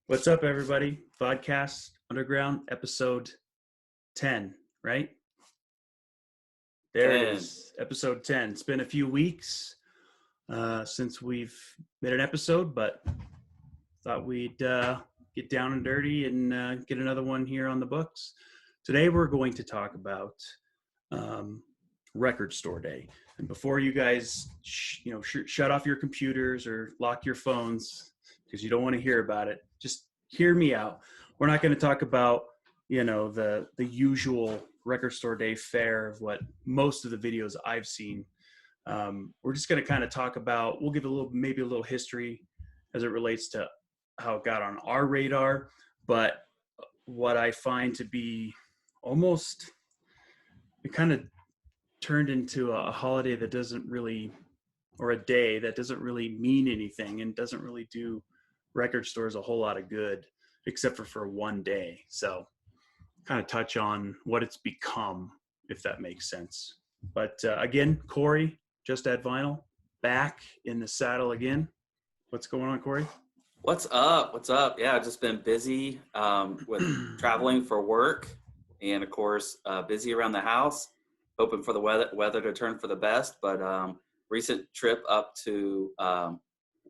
What's up, everybody? Vodcast Underground, episode 10, right? There it 10. is, episode 10. It's been a few weeks since we've made an episode, but thought we'd get down and dirty and get another one here on the books. Today, we're going to talk about Record Store Day. And before you guys, shut off your computers or lock your phones because you don't want to hear about it, just hear me out. We're not going to talk about, the usual Record Store Day fare of what most of the videos I've seen. We're just going to kind of talk about, we'll give maybe a little history as it relates to how it got on our radar, but what I find to be almost, it kind of turned into a holiday that doesn't really, or a day that doesn't really mean anything and doesn't really do record stores a whole lot of good, except for one day. So kind of touch on what it's become, if that makes sense. But again, Corey, Just Add Vinyl, back in the saddle again. What's going on, Corey? What's up? What's up? Yeah, I've just been busy with traveling for work and, of course, busy around the house, hoping for the weather to turn for the best. But recent trip up to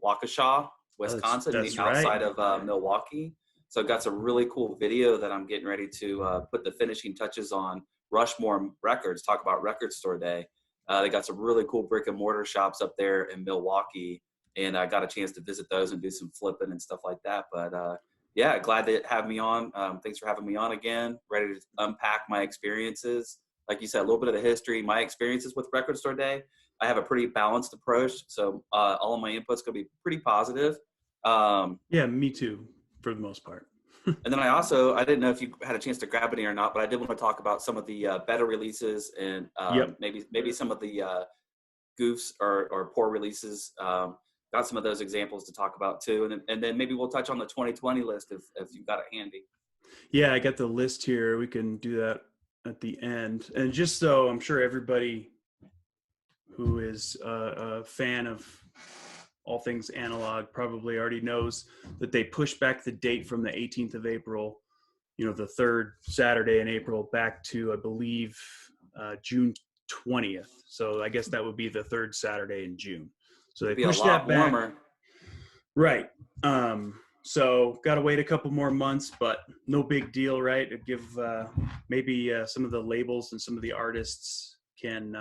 Waukesha, Wisconsin, That's outside right. of Milwaukee. So I've got some really cool video that I'm getting ready to put the finishing touches on Rushmore Records, talk about Record Store Day. They got some really cool brick and mortar shops up there in Milwaukee. And I got a chance to visit those and do some flipping and stuff like that. But yeah, glad to have me on. Thanks for having me on again. Ready to unpack my experiences. Like you said, a little bit of the history, my experiences with Record Store Day. I have a pretty balanced approach, so all of my input's going to be pretty positive. Yeah, me too, for the most part. And then I didn't know if you had a chance to grab any or not, but I did want to talk about some of the better releases and Yep. maybe some of the goofs or poor releases. Got some of those examples to talk about too, and then maybe we'll touch on the 2020 list if you've got it handy. Yeah, I got the list here. We can do that at the end. And just so I'm sure everybody who is a fan of all things analog probably already knows that they pushed back the date from the 18th of April, the third Saturday in April, back to, I believe, June 20th. So I guess that would be the third Saturday in June. So they pushed that back. Warmer. Right. So got to wait a couple more months, but no big deal, right? It'd give maybe some of the labels and some of the artists can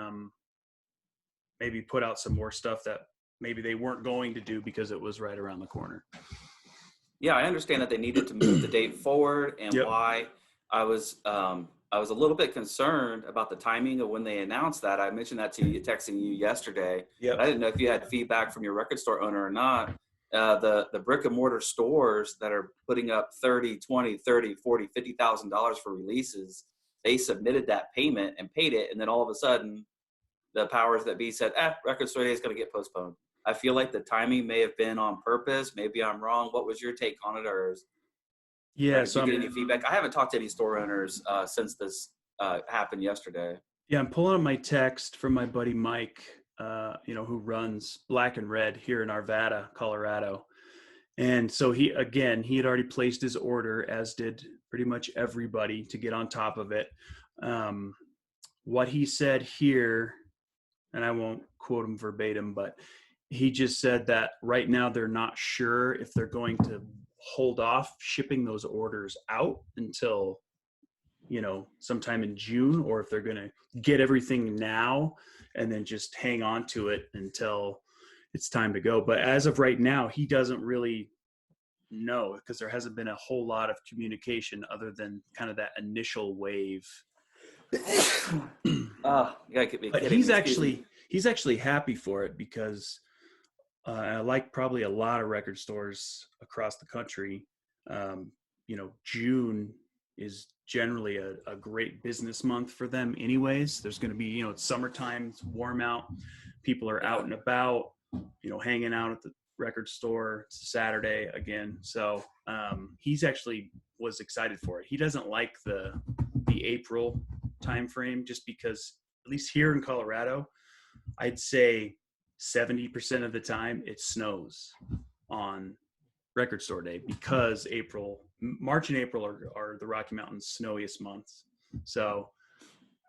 maybe put out some more stuff that maybe they weren't going to do because it was right around the corner. Yeah, I understand that they needed to move the date forward, and Yep. why I was a little bit concerned about the timing of when they announced that. I mentioned that to you, texting you yesterday. Yep. I didn't know if you had feedback from your record store owner or not. The brick and mortar stores that are putting up $30, $20, $30, $40, $50,000 for releases, they submitted that payment and paid it, and then all of a sudden, the powers that be said, Record Store Day is going to get postponed. I feel like the timing may have been on purpose. Maybe I'm wrong. What was your take on it, or Yeah. did you get any feedback? I haven't talked to any store owners since this happened yesterday. Yeah, I'm pulling up my text from my buddy Mike, who runs Black and Red here in Arvada, Colorado. And so he had already placed his order, as did pretty much everybody, to get on top of it. What he said here, and I won't quote him verbatim, but he just said that right now they're not sure if they're going to hold off shipping those orders out until, sometime in June, or if they're going to get everything now and then just hang on to it until it's time to go. But as of right now, he doesn't really know because there hasn't been a whole lot of communication other than kind of that initial wave. But he's actually happy for it because like probably a lot of record stores across the country, June is generally a great business month for them anyways. There's going to be, it's summertime, it's warm out, people are out and about, hanging out at the record store. It's Saturday again. So he's actually was excited for it. He doesn't like the April time frame just because, at least here in Colorado, I'd say 70% of the time it snows on Record Store Day because March and April are the Rocky Mountain's snowiest months. So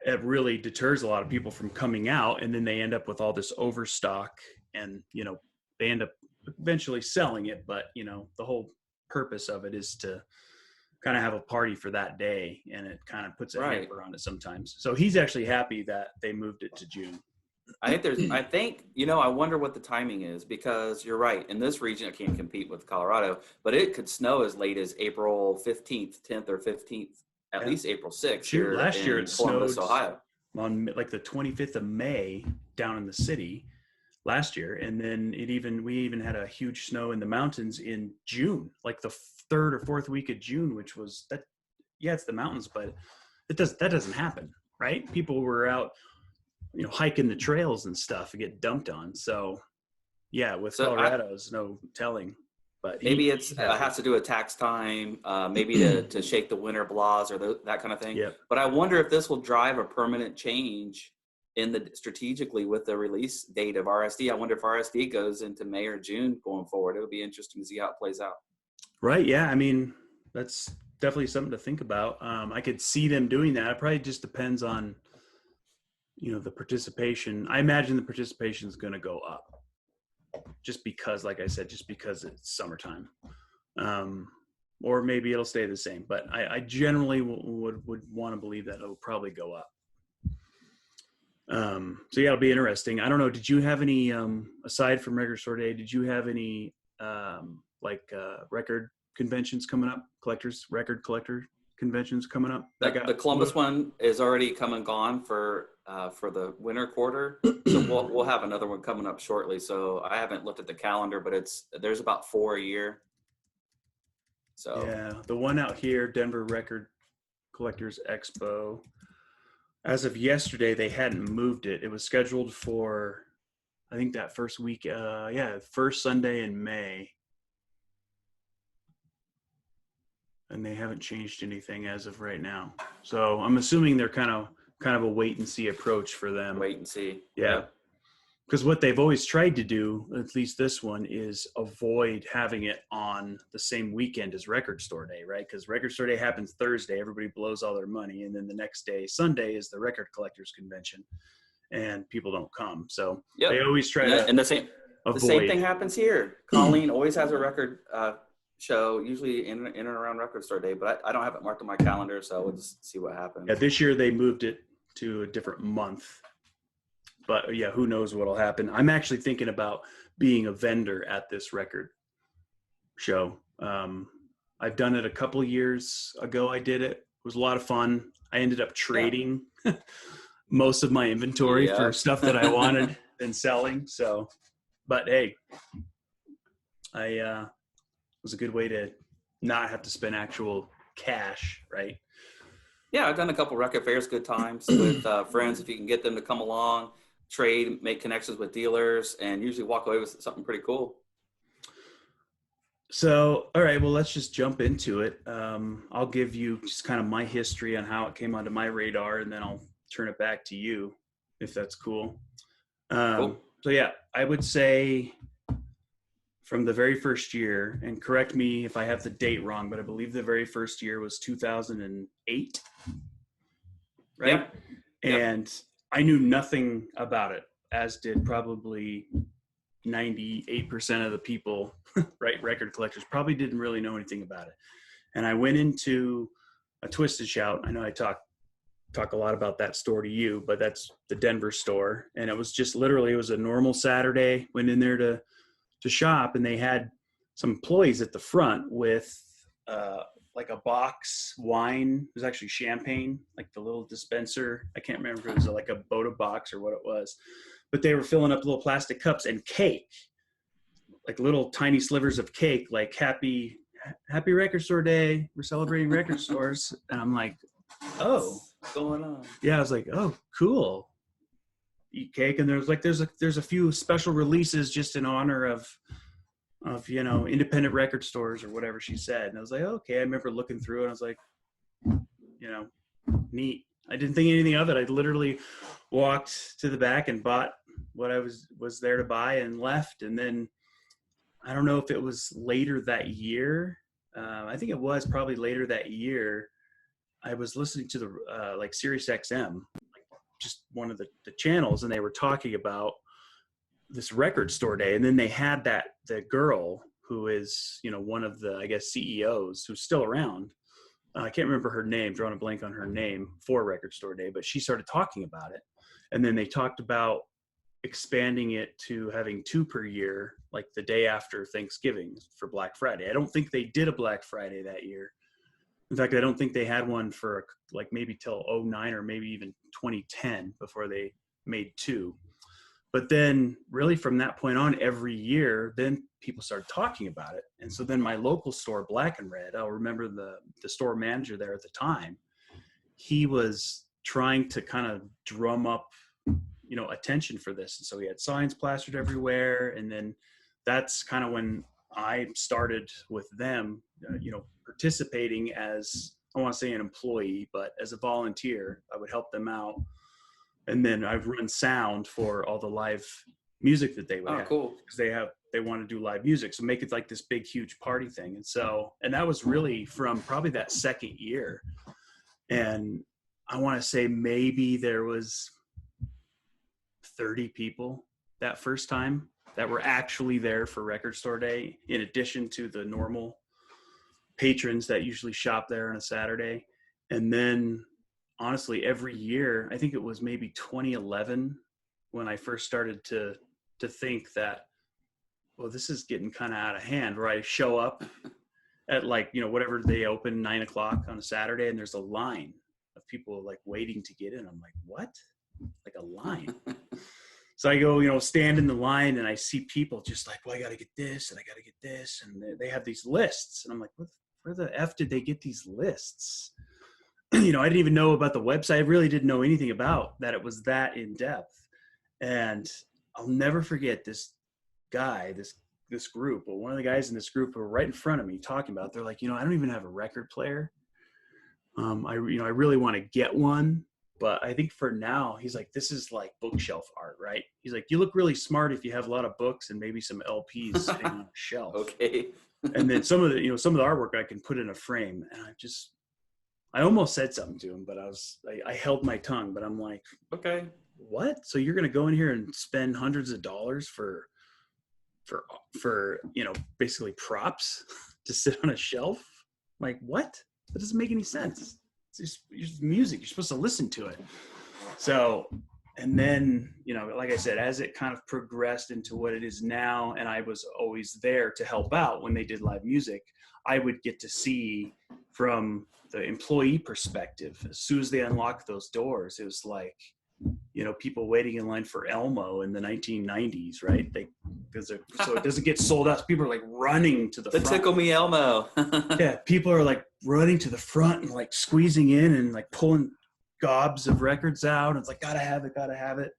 it really deters a lot of people from coming out, and then they end up with all this overstock, and they end up eventually selling it. But the whole purpose of it is to kind of have a party for that day, and it kind of puts a hamper on it sometimes. So he's actually happy that they moved it to June. I wonder what the timing is, because you're right. In this region, it can't compete with Colorado, but it could snow as late as April 15th, 10th or 15th, at least April 6th. Last year it Columbus, snowed Ohio. on like the 25th of May down in the city last year. And then we even had a huge snow in the mountains in June, like the 3rd or 4th week of June, which was that. Yeah, it's the mountains, but that doesn't happen, right? People were out, hiking the trails and stuff and get dumped on. So yeah, with Colorado's no telling, but maybe it has to do with tax time, maybe to shake the winter blahs or that kind of thing. Yep. But I wonder if this will drive a permanent change strategically with the release date of RSD. I wonder if RSD goes into May or June going forward. It'll be interesting to see how it plays out. Right. Yeah. I mean, that's definitely something to think about. I could see them doing that. It probably just depends on, the participation. I imagine the participation is going to go up just because, like I said, just because it's summertime. Or maybe it'll stay the same, but I generally would want to believe that it'll probably go up. So yeah, it'll be interesting. I don't know. Did you have any, aside from Record Store Day, did you have any, record conventions coming up, record collector conventions coming up? The Columbus one is already come and gone for the winter quarter. So we'll have another one coming up shortly. So I haven't looked at the calendar, but there's about 4 a year. So yeah, the one out here, Denver Record Collectors Expo, as of yesterday, they hadn't moved it. It was scheduled for, I think, that first week. First Sunday in May. And they haven't changed anything as of right now. So I'm assuming they're kind of a wait and see approach for them. Wait and see. Yeah. Because what they've always tried to do, at least this one, is avoid having it on the same weekend as Record Store Day, right? Because Record Store Day happens Thursday, everybody blows all their money, and then the next day, Sunday, is the Record Collectors Convention, and people don't come. So they always try to and the same thing happens here. Colleen always has a record show, usually in and around Record Store Day, but I don't have it marked on my calendar, so we'll just see what happens. Yeah, this year they moved it to a different month. But yeah, who knows what'll happen. I'm actually thinking about being a vendor at this record show. I've done it a couple of years ago. I did it. It was a lot of fun. I ended up trading most of my inventory for stuff that I wanted and selling. So, but hey, it was a good way to not have to spend actual cash, right? Yeah, I've done a couple record fairs, good times with friends. If you can get them to come along, trade, make connections with dealers, and usually walk away with something pretty cool. So, all right, well, let's just jump into it. I'll give you just kind of my history on how it came onto my radar, and then I'll turn it back to you, if that's cool. Cool. So yeah, I would say from the very first year, and correct me if I have the date wrong, but I believe the very first year was 2008, right? Yep. And I knew nothing about it, as did probably 98% of the people, right? Record collectors probably didn't really know anything about it. And I went into a Twisted Shout. I know I talk a lot about that store to you, but that's the Denver store. And it was just literally, it was a normal Saturday. Went in there to shop, and they had some employees at the front with like a box wine. It was actually champagne, like the little dispenser. I can't remember if it was like a Boda box or what it was, but they were filling up little plastic cups and cake, like little tiny slivers of cake, like happy Record Store Day. We're celebrating record stores. And I'm like, oh, what's going on? Yeah. I was like, oh, cool. Eat cake. And there's a few special releases just in honor of independent record stores or whatever she said. And I was like, okay. I remember looking through it, and I was like, neat. I didn't think anything of it. I literally walked to the back and bought what I was there to buy and left. And then I don't know if it was later that year. I think it was probably later that year. I was listening to the like Sirius XM, just one of the channels, and they were talking about this record store day. And then they had the girl who is, you know, one of the, I guess, CEOs who's still around. I can't remember her name, drawing a blank on her name for record store day, but she started talking about it. And then they talked about expanding it to having 2 per year, like the day after Thanksgiving for Black Friday. I don't think they did a Black Friday that year. In fact, I don't think they had one for like maybe till 09 or maybe even 2010 before they made 2. But then really from that point on, every year, then people started talking about it. And so then my local store, Black and Red, I'll remember the store manager there at the time, he was trying to kind of drum up, you know, attention for this. And so he had signs plastered everywhere. And then that's kind of when I started with them, you know, participating as, I want to say an employee, but as a volunteer. I would help them out. And then I've run sound for all the live music that they would have. Cool. Because they want to do live music. So make it like this big, huge party thing. And that was really from probably that second year. And I want to say maybe there was 30 people that first time that were actually there for Record Store Day, in addition to the normal patrons that usually shop there on a Saturday. And then honestly, every year, I think it was maybe 2011 when I first started to think that, well, this is getting kind of out of hand, where I show up at like, you know, whatever they open 9 o'clock on a Saturday, and there's a line of people like waiting to get in. I'm like, what? Like a line? So I go, you know, stand in the line, and I see people just like, well, I got to get this and I got to get this. And they have these lists. And I'm like, where the F did they get these lists? You know, I didn't even know about the website. I really didn't know anything about that. It was that in depth. And I'll never forget this guy, this group, but one of the guys in this group who were right in front of me talking about, they're like, you know, I don't even have a record player. I really want to get one, but I think for now, he's like, this is like bookshelf art, right? He's like, you look really smart if you have a lot of books and maybe some LPs sitting on a shelf. Okay. And then some of the artwork I can put in a frame. And I almost said something to him, but I held my tongue, but I'm like, okay, what? So you're going to go in here and spend hundreds of dollars for, you know, basically props to sit on a shelf? I'm like, what? That doesn't make any sense. It's just music. You're supposed to listen to it. So, and then, you know, like I said, as it kind of progressed into what it is now, and I was always there to help out when they did live music, I would get to see from the employee perspective, as soon as they unlocked those doors, it was like, you know, people waiting in line for Elmo in the 1990s, right? So it doesn't get sold out. So people are like running to the front. Tickle Me Elmo. Yeah, people are like running to the front and like squeezing in and like pulling gobs of records out. And it's like, gotta have it.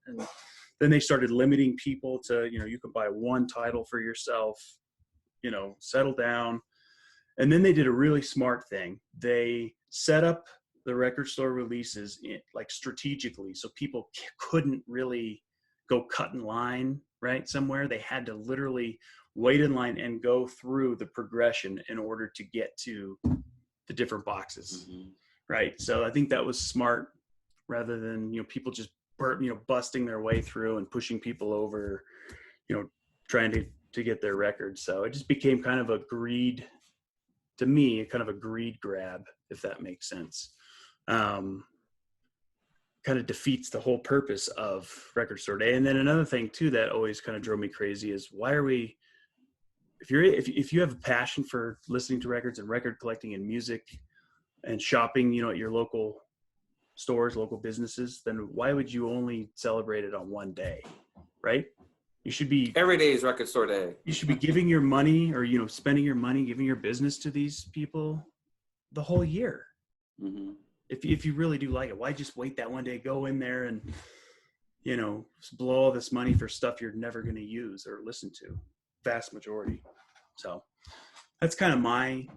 And then they started limiting people to, you know, you can buy one title for yourself, you know, settle down. And then they did a really smart thing. They set up the record store releases like strategically, so people couldn't really go cut in line right somewhere. They had to literally wait in line and go through the progression in order to get to the different boxes. Mm-hmm. Right. So I think that was smart, rather than, you know, people just busting their way through and pushing people over, you know, trying to get their records. So it just became kind of a greed grab, if that makes sense. Kind of defeats the whole purpose of Record Store Day. And then another thing too that always kind of drove me crazy is, why are we, if you have a passion for listening to records and record collecting and music and shopping, you know, at your local stores, local businesses, then why would you only celebrate it on one day, right? You should be, every day is Record Store Day. You should be giving your money, or, you know, spending your money, giving your business to these people the whole year. Mm-hmm. If you really do like it, why just wait that one day, go in there and, you know, blow all this money for stuff you're never going to use or listen to, vast majority. So that's kind of my,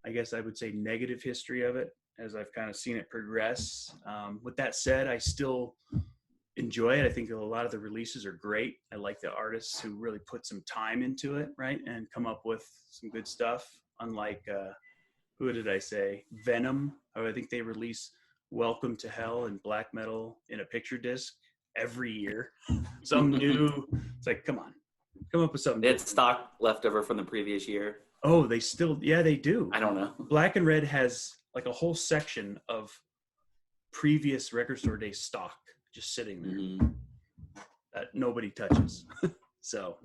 I guess I would say, negative history of it, as I've kind of seen it progress. With that said, I still enjoy it. I think a lot of the releases are great. I like the artists who really put some time into it, right, and come up with some good stuff. Unlike who did I say? Venom. Oh, I think they release Welcome to Hell and black metal in a picture disc every year. Some new. It's like, come on, come up with something. They had stock left over from the previous year. Oh, they still, yeah, they do. I don't know. Black and Red has like a whole section of previous Record Store Day stock just sitting there that nobody touches. So,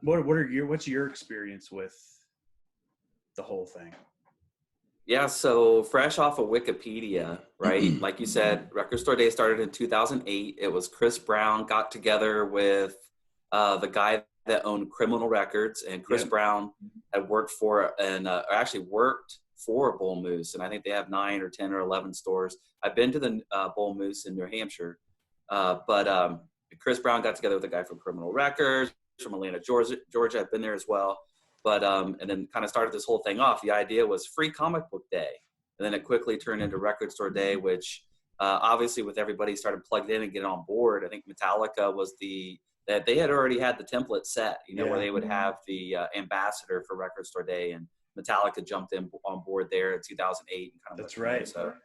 what's your experience with the whole thing? Yeah, so fresh off of Wikipedia, right? Like you said, Record Store Day started in 2008. It was Chris Brown got together with the guy that owned Criminal Records, and Chris Brown had worked for actually worked for Bull Moose, and I think they have 9 or 10 or 11 stores. I've been to the Bull Moose in New Hampshire, but Chris Brown got together with a guy from Criminal Records from Atlanta, Georgia. I've been there as well. But and then kind of started this whole thing off. The idea was Free Comic Book Day, and then it quickly turned into Record Store Day, which obviously with everybody started plugged in and getting on board. I think Metallica was that they had already had the template set, where they would have the ambassador for Record Store Day, and Metallica jumped in on board there in 2008. And kind of That's right. So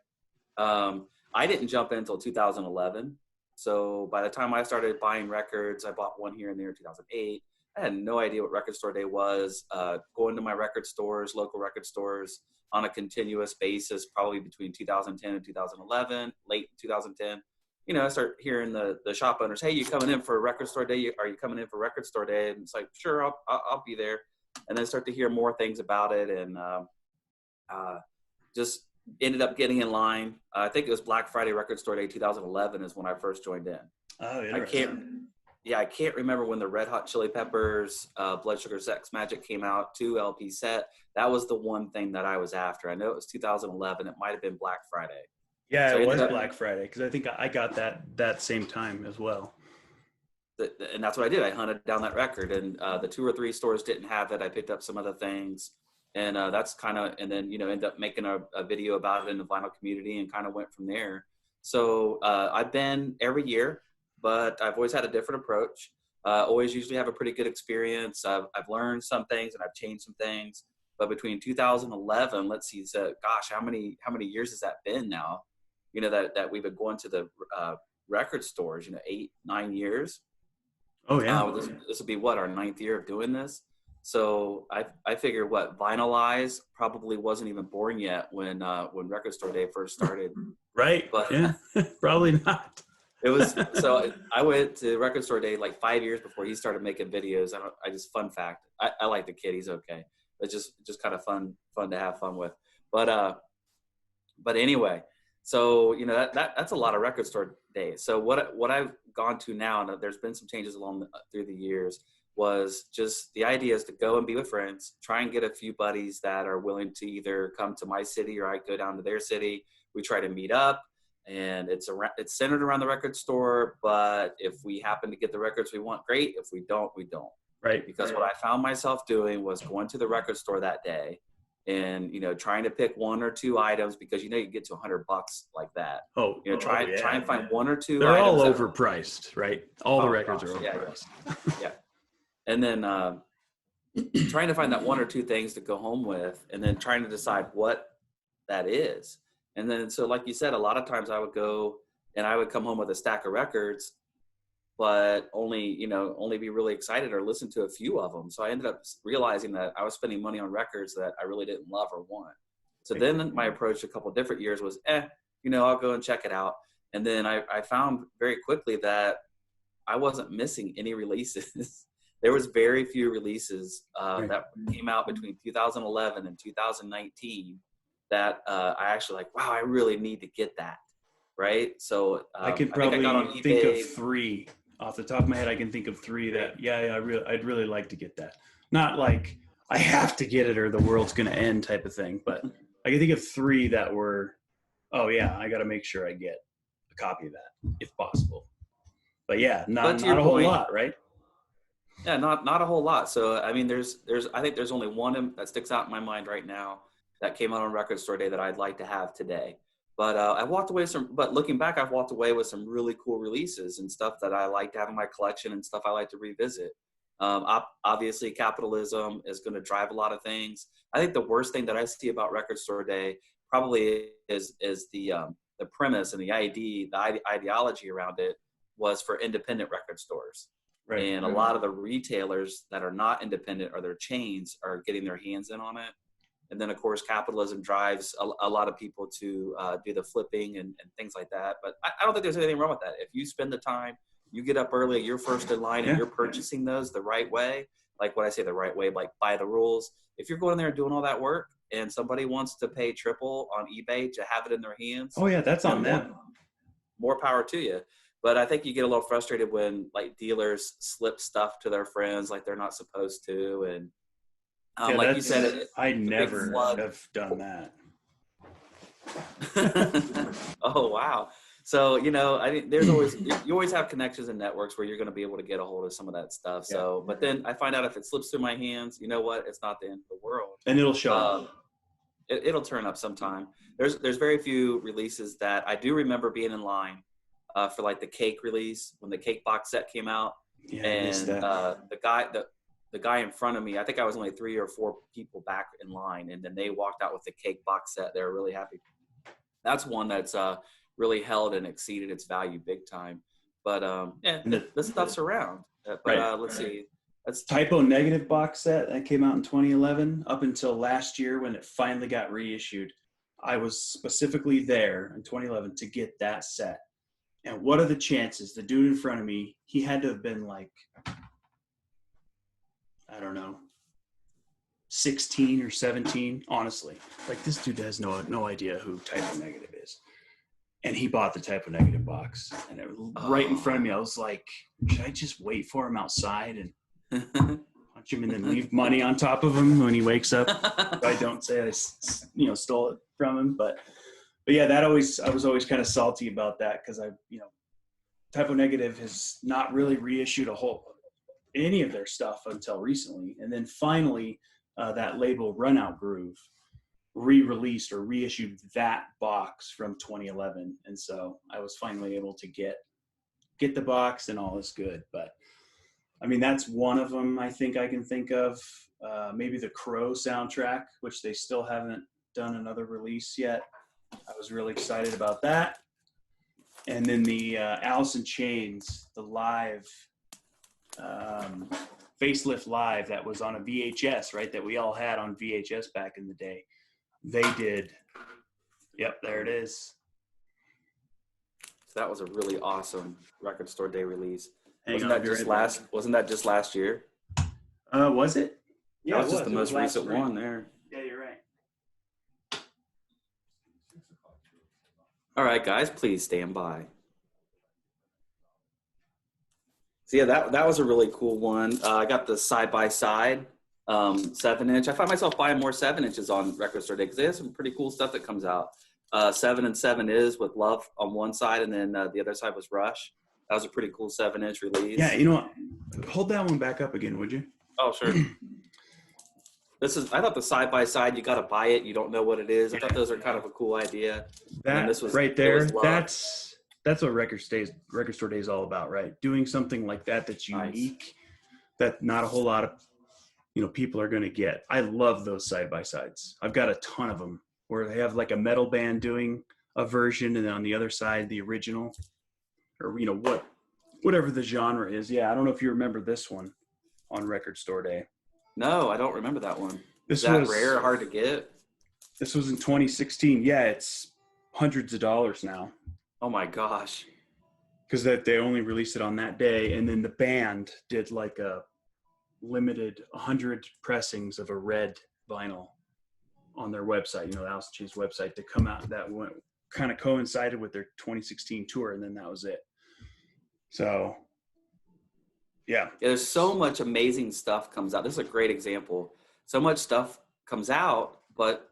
I didn't jump in until 2011. So by the time I started buying records, I bought one here and there in 2008. I had no idea what Record Store Day was. Going to my record stores, local record stores, on a continuous basis, probably between 2010 and 2011, late 2010. I start hearing the shop owners, "Hey, you coming in for a Record Store Day? Are you coming in for Record Store Day?" And it's like, "Sure, I'll be there." And then start to hear more things about it, and just ended up getting in line. I think it was Black Friday Record Store Day 2011 is when I first joined in. Oh, interesting. I can't remember when the Red Hot Chili Peppers, Blood Sugar Sex Magic came out, 2 LP set. That was the one thing that I was after. I know it was 2011. It might have been Black Friday. Yeah, so it was Black Friday, because I think I got that same time as well. And that's what I did. I hunted down that record, and the 2 or 3 stores didn't have it. I picked up some other things, and that's kind of, and then, ended up making a video about it in the vinyl community and kind of went from there. So I've been every year, but I've always had a different approach. Always usually have a pretty good experience. I've learned some things and I've changed some things. But between 2011, let's see, so gosh, how many years has that been now? That we've been going to the record stores. 8, 9 years. Oh yeah. This will be what, our 9th year of doing this. So I figure Vinylize probably wasn't even born yet when Record Store Day first started. Right. But yeah, probably not. It was, so I went to Record Store Day like 5 years before he started making videos. Fun fact, I like the kid, he's okay. It's just kind of fun to have fun with. But anyway, so that's a lot of Record Store Days. So what I've gone to now, and there's been some changes through the years, was just the idea is to go and be with friends, try and get a few buddies that are willing to either come to my city or I go down to their city. We try to meet up. And it's centered around the record store, but if we happen to get the records we want, great. If we don't, we don't. Right. Because what I found myself doing was going to the record store that day and, trying to pick 1 or 2 items, because, you get to $100 like that. Oh, try and find 1 or 2 They're items. all overpriced, right? All the records are overpriced. Yeah. And then trying to find that 1 or 2 things to go home with, and then trying to decide what that is. And then, so like you said, a lot of times I would go and I would come home with a stack of records, but only be really excited or listen to a few of them. So I ended up realizing that I was spending money on records that I really didn't love or want. So then my approach a couple of different years was, I'll go and check it out. And then I found very quickly that I wasn't missing any releases. There was very few releases that came out between 2011 and 2019 that I actually wow, I really need to get that, right? So I could probably think of 3 off the top of my head. I can think of 3 that I'd really like to get that. Not like I have to get it or the world's gonna end type of thing, but I can think of 3 that were, oh yeah, I got to make sure I get a copy of that if possible. But yeah, not a whole lot, right? Yeah, not a whole lot. So I mean, I think there's only one that sticks out in my mind right now that came out on Record Store Day that I'd like to have today. But I walked away but looking back, I've walked away with some really cool releases and stuff that I like to have in my collection and stuff I like to revisit. Obviously, capitalism is going to drive a lot of things. I think the worst thing that I see about Record Store Day probably is the premise and the ideology around it was for independent record stores. Right. And a lot of the retailers that are not independent or their chains are getting their hands in on it. And then, of course, capitalism drives a lot of people to do the flipping and things like that. But I don't think there's anything wrong with that. If you spend the time, you get up early, you're first in line, and you're purchasing those the right way, like what I say the right way, like by the rules. If you're going in there and doing all that work and somebody wants to pay triple on eBay to have it in their hands. Oh, yeah, that's on them. More power to you. But I think you get a little frustrated when like dealers slip stuff to their friends like they're not supposed to. And like you said, I never have done that. Oh, wow. So, there's you always have connections and networks where you're going to be able to get a hold of some of that stuff. So, but then I find out if it slips through my hands, you know what? It's not the end of the world. And it'll show up. It'll turn up sometime. There's very few releases that I do remember being in line for like the Cake release when the Cake box set came out. Yeah, and the guy in front of me, I think I was only 3 or 4 people back in line, and then they walked out with the Cake box set. They were really happy. That's one that's really held and exceeded its value big time. But the stuff's around. But let's see. That's Typo Negative box set that came out in 2011 up until last year when it finally got reissued. I was specifically there in 2011 to get that set. And what are the chances? The dude in front of me, he had to have been like, I don't know, 16 or 17, honestly. Like, this dude has no idea who Typo Negative is. And he bought the Typo Negative box. And it was right in front of me. I was like, should I just wait for him outside and punch him and then leave money on top of him when he wakes up? I don't say I stole it from him. But yeah, I was always kind of salty about that because Typo Negative has not really reissued any of their stuff until recently. And then finally, that label Run Out Groove re-released or reissued that box from 2011. And so I was finally able to get the box and all is good. But I mean, that's one of them I think I can think of. Maybe the Crow soundtrack, which they still haven't done another release yet. I was really excited about that. And then the Alice in Chains, the live Facelift Live that was on a VHS, right? That we all had on VHS back in the day. They did. Yep, there it is. So that was a really awesome Record Store Day release. Wasn't that just last year? Was it? Yeah, that was just the most recent one there. Yeah, you're right. All right, guys, please stand by. So yeah, that was a really cool one. I got the side-by-side 7-inch. I find myself buying more 7-inches on Record Store Day because they have some pretty cool stuff that comes out. 7 and 7 is with Love on one side, and then the other side was Rush. That was a pretty cool 7-inch release. Yeah, hold that one back up again, would you? Oh, sure. I thought the side-by-side, you got to buy it. You don't know what it is. I thought those are kind of a cool idea. This was right there. That's what Record Store Day is all about, right? Doing something like that's unique, that not a whole lot of people are going to get. I love those side-by-sides. I've got a ton of them where they have like a metal band doing a version, and then on the other side, the original, or whatever the genre is. Yeah, I don't know if you remember this one on Record Store Day. No, I don't remember that one. Is that rare, hard to get? This was in 2016. Yeah, it's hundreds of dollars now. Oh my gosh. Because they only released it on that day. And then the band did like a limited 100 pressings of a red vinyl on their website, the Alice in Chains website, to come out. That went kind of coincided with their 2016 tour. And then that was it. So yeah, there's so much amazing stuff comes out. This is a great example. So much stuff comes out, but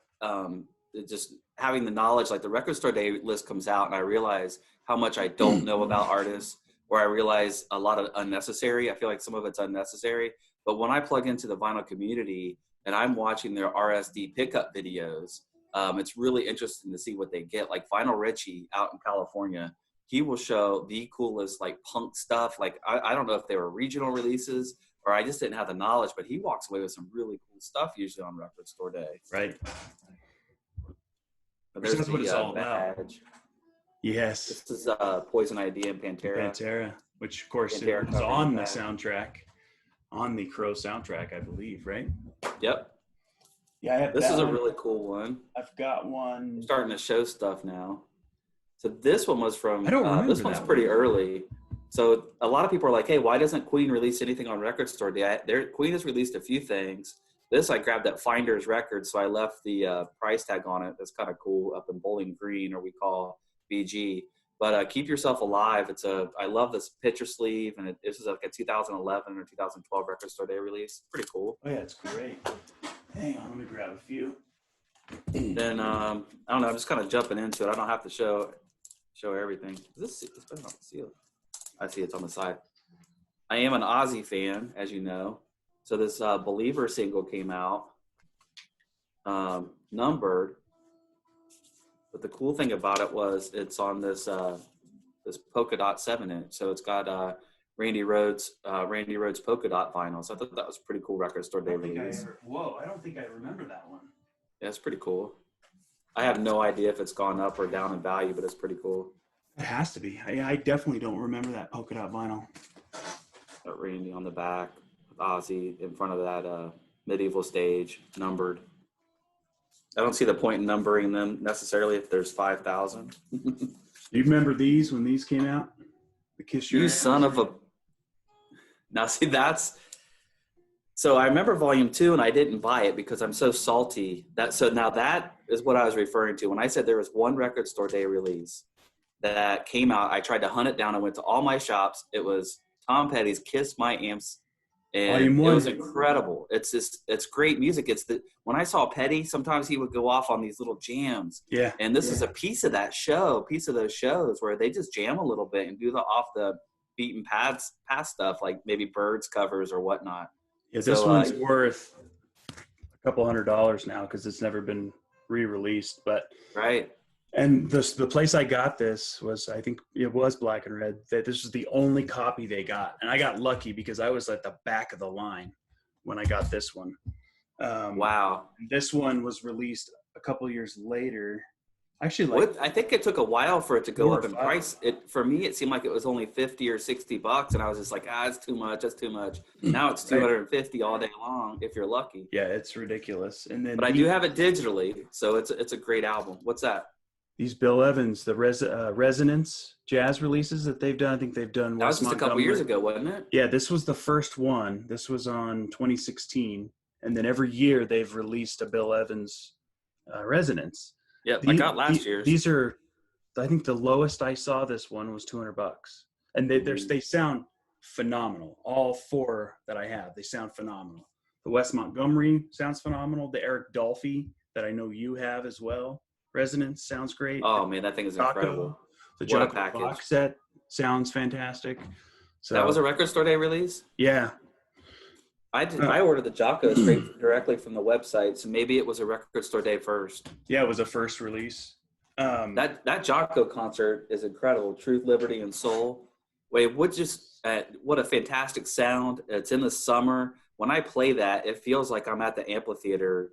just having the knowledge, like the Record Store Day list comes out, and I realize how much I don't know about artists, or I realize a lot of unnecessary. I feel like some of it's unnecessary. But when I plug into the vinyl community and I'm watching their RSD pickup videos It's really interesting to see what they get. Like Vinyl Richie out in California, he will show the coolest like punk stuff. Like I don't know if they were regional releases or I just didn't have the knowledge, but he walks away with some really cool stuff usually on Record Store Day. Right. But there's That's what it's all about. badge. Yes. This is Poison ID and Pantera. Pantera, which of course Pantera is on the badge. soundtrack, on the Crow soundtrack, I believe, right? Yep. Yeah, I have This is a one. really cool one. I've got one. I'm starting to show stuff now. So this one was from, I don't remember this one's that pretty one. early. So a lot of people are like, hey, why doesn't Queen release anything on Record Store Day? Queen has released a few things. This, I grabbed at Finder's Records, so I left the price tag on it. That's kind of cool up in Bowling Green, or we call BG. But Keep Yourself Alive. I love this picture sleeve, and this is like a 2011 or 2012 Record Store Day release. Pretty cool. Oh yeah, it's great. Hang on, let me grab a few. Then I don't know. I'm just kind of jumping into it. I don't have to show everything. It's better not the seal. I see it's on the side. I am an Ozzy fan, as you know. So this Believer single came out, numbered. But the cool thing about it was it's on this polka dot 7-inch. So it's got Randy Rhoads polka dot vinyl. So I thought that was a pretty cool Record Store Day release. Whoa, I don't think I remember that one. Yeah, it's pretty cool. I have no idea if it's gone up or down in value, but it's pretty cool. It has to be. I definitely don't remember that polka dot vinyl. Got Randy on the back with Ozzy in front of that medieval stage, numbered. I don't see the point in numbering them necessarily if there's 5,000. Do you remember these when these came out? The Kiss Your You Ass? son of a... Now, see, so I remember Volume 2, and I didn't buy it because I'm so salty. So now that is what I was referring to. When I said there was one Record Store Day release that came out, I tried to hunt it down. I went to all my shops. It was Tom Petty's Kiss My Amps. And it was incredible. It's great music. When I saw Petty, sometimes he would go off on these little jams. Yeah. And this is a piece of those shows where they just jam a little bit and do the off the beaten path stuff, like maybe Birds covers or whatnot. Yeah, this one's worth a couple $100 now because it's never been re-released. But right. And the place I got this was, I think it was Black and Red. That this was the only copy they got, and I got lucky because I was at the back of the line when I got this one. Wow! This one was released a couple years later. Actually, I think it took a while for it to go up in price. For me, it seemed like it was only $50 or $60, and I was just like, it's too much. That's too much. Now it's $250 all day long if you're lucky. Yeah, it's ridiculous. And then, but I do have it digitally, so it's a great album. What's that? These Bill Evans, the Resonance jazz releases that they've done. I think they've done. That was just a couple years ago, wasn't it? Yeah, this was the first one. This was on 2016, and then every year they've released a Bill Evans Resonance. Yeah, I got last year's. These are, I think the lowest I saw this one was $200, and they sound phenomenal. All four that I have, they sound phenomenal. The Wes Montgomery sounds phenomenal. The Eric Dolphy that I know you have as well. Resonance sounds great. Oh man, that thing is incredible. The Jocko box set sounds fantastic. So that was a Record Store Day release? Yeah. I ordered the Jocko straight directly from the website, so maybe it was a Record Store Day first. Yeah, it was a first release. That Jocko concert is incredible. Truth, Liberty, and Soul. Wait, what a fantastic sound. It's in the summer. When I play that, it feels like I'm at the amphitheater.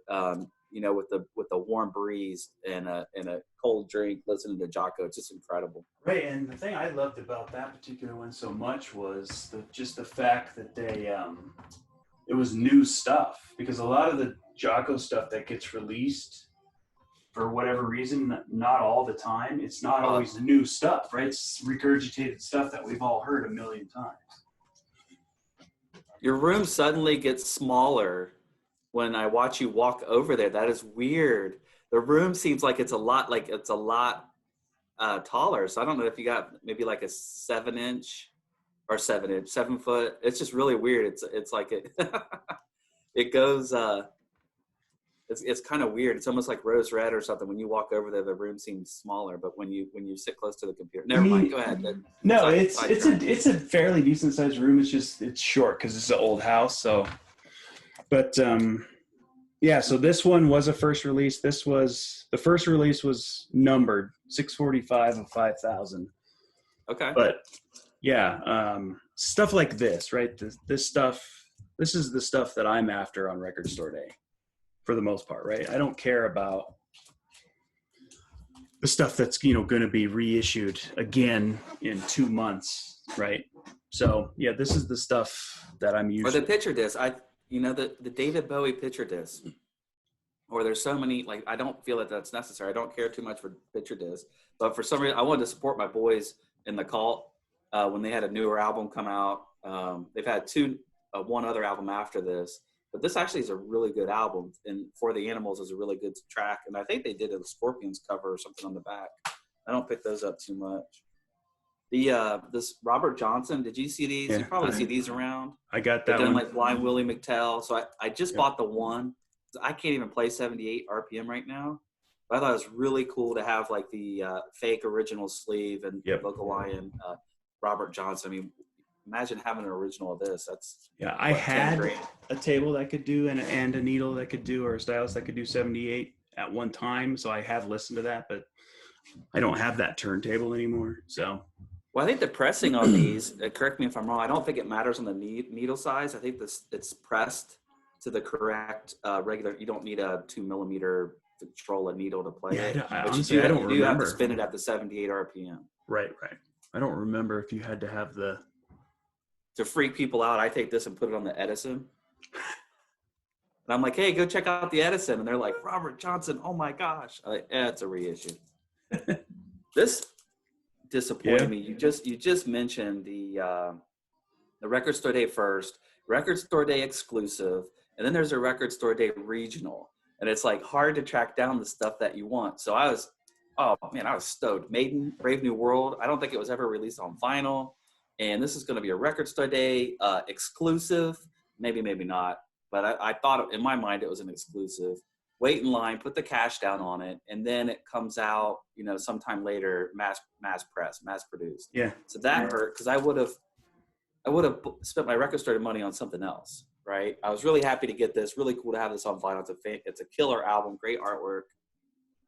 With the warm breeze and a cold drink, listening to Jocko. It's just incredible. Right, and the thing I loved about that particular one so much was the fact that it was new stuff, because a lot of the Jocko stuff that gets released, for whatever reason, not all the time, it's not always new stuff, right? It's regurgitated stuff that we've all heard a million times. Your room suddenly gets smaller when I watch you walk over there. That is weird. The room seems like it's a lot taller. So I don't know if you got maybe like a 7 foot. It's just really weird. It's like it goes. It's kind of weird. It's almost like rose red or something. When you walk over there, the room seems smaller. But when you sit close to the computer, never mind. Go ahead. No, it's a fairly decent sized room. It's short because it's an old house. So. But Yeah, so this one was a first release. The first release was numbered 645 of 5,000. Okay. But yeah, stuff like this, right? This stuff, this is the stuff that I'm after on Record Store Day for the most part, right? I don't care about the stuff that's, going to be reissued again in 2 months, right? So yeah, this is the stuff that I'm Or the usually. picture disc. The David Bowie picture disc. Or there's so many, like, I don't feel that that's necessary. I don't care too much for picture discs. But for some reason, I wanted to support my boys in the cult when they had a newer album come out. They've had one other album after this. But this actually is a really good album. And For the Animals is a really good track. And I think they did a Scorpions cover or something on the back. I don't pick those up too much. This Robert Johnson, did you see these? Yeah, you probably see these around. I got They're that done one. like Blind Willie McTell. So I just bought the one. I can't even play 78 RPM right now. But I thought it was really cool to have like the fake original sleeve and Vocal Lion Robert Johnson. I mean, imagine having an original of this. That's I had a table that could do and a needle that could do, or a stylus that could do 78 at one time. So I have listened to that, but I don't have that turntable anymore. So. Well, I think the pressing on these, correct me if I'm wrong, I don't think it matters on the needle size. I think it's pressed to the correct regular. You don't need a 2 millimeter to control a needle to play it. Honestly, I don't remember. You have to spin it at the 78 RPM. Right. I don't remember if you had to have the. To freak people out, I take this and put it on the Edison. And I'm like, hey, go check out the Edison. And they're like, Robert Johnson, oh my gosh. It's a reissue. This disappointed me. You just mentioned the Record Store Day first, Record Store Day exclusive, and then there's a Record Store Day regional. And it's like hard to track down the stuff that you want. So I was stoked. Maiden, Brave New World. I don't think it was ever released on vinyl. And this is going to be a Record Store Day exclusive. Maybe not. But I thought in my mind it was an exclusive. Wait in line, put the cash down on it, and then it comes out, sometime later, mass produced. Yeah. So that hurt because I would have spent my Record Store Day money on something else, right? I was really happy to get this. Really cool to have this on vinyl. It's a killer album, great artwork.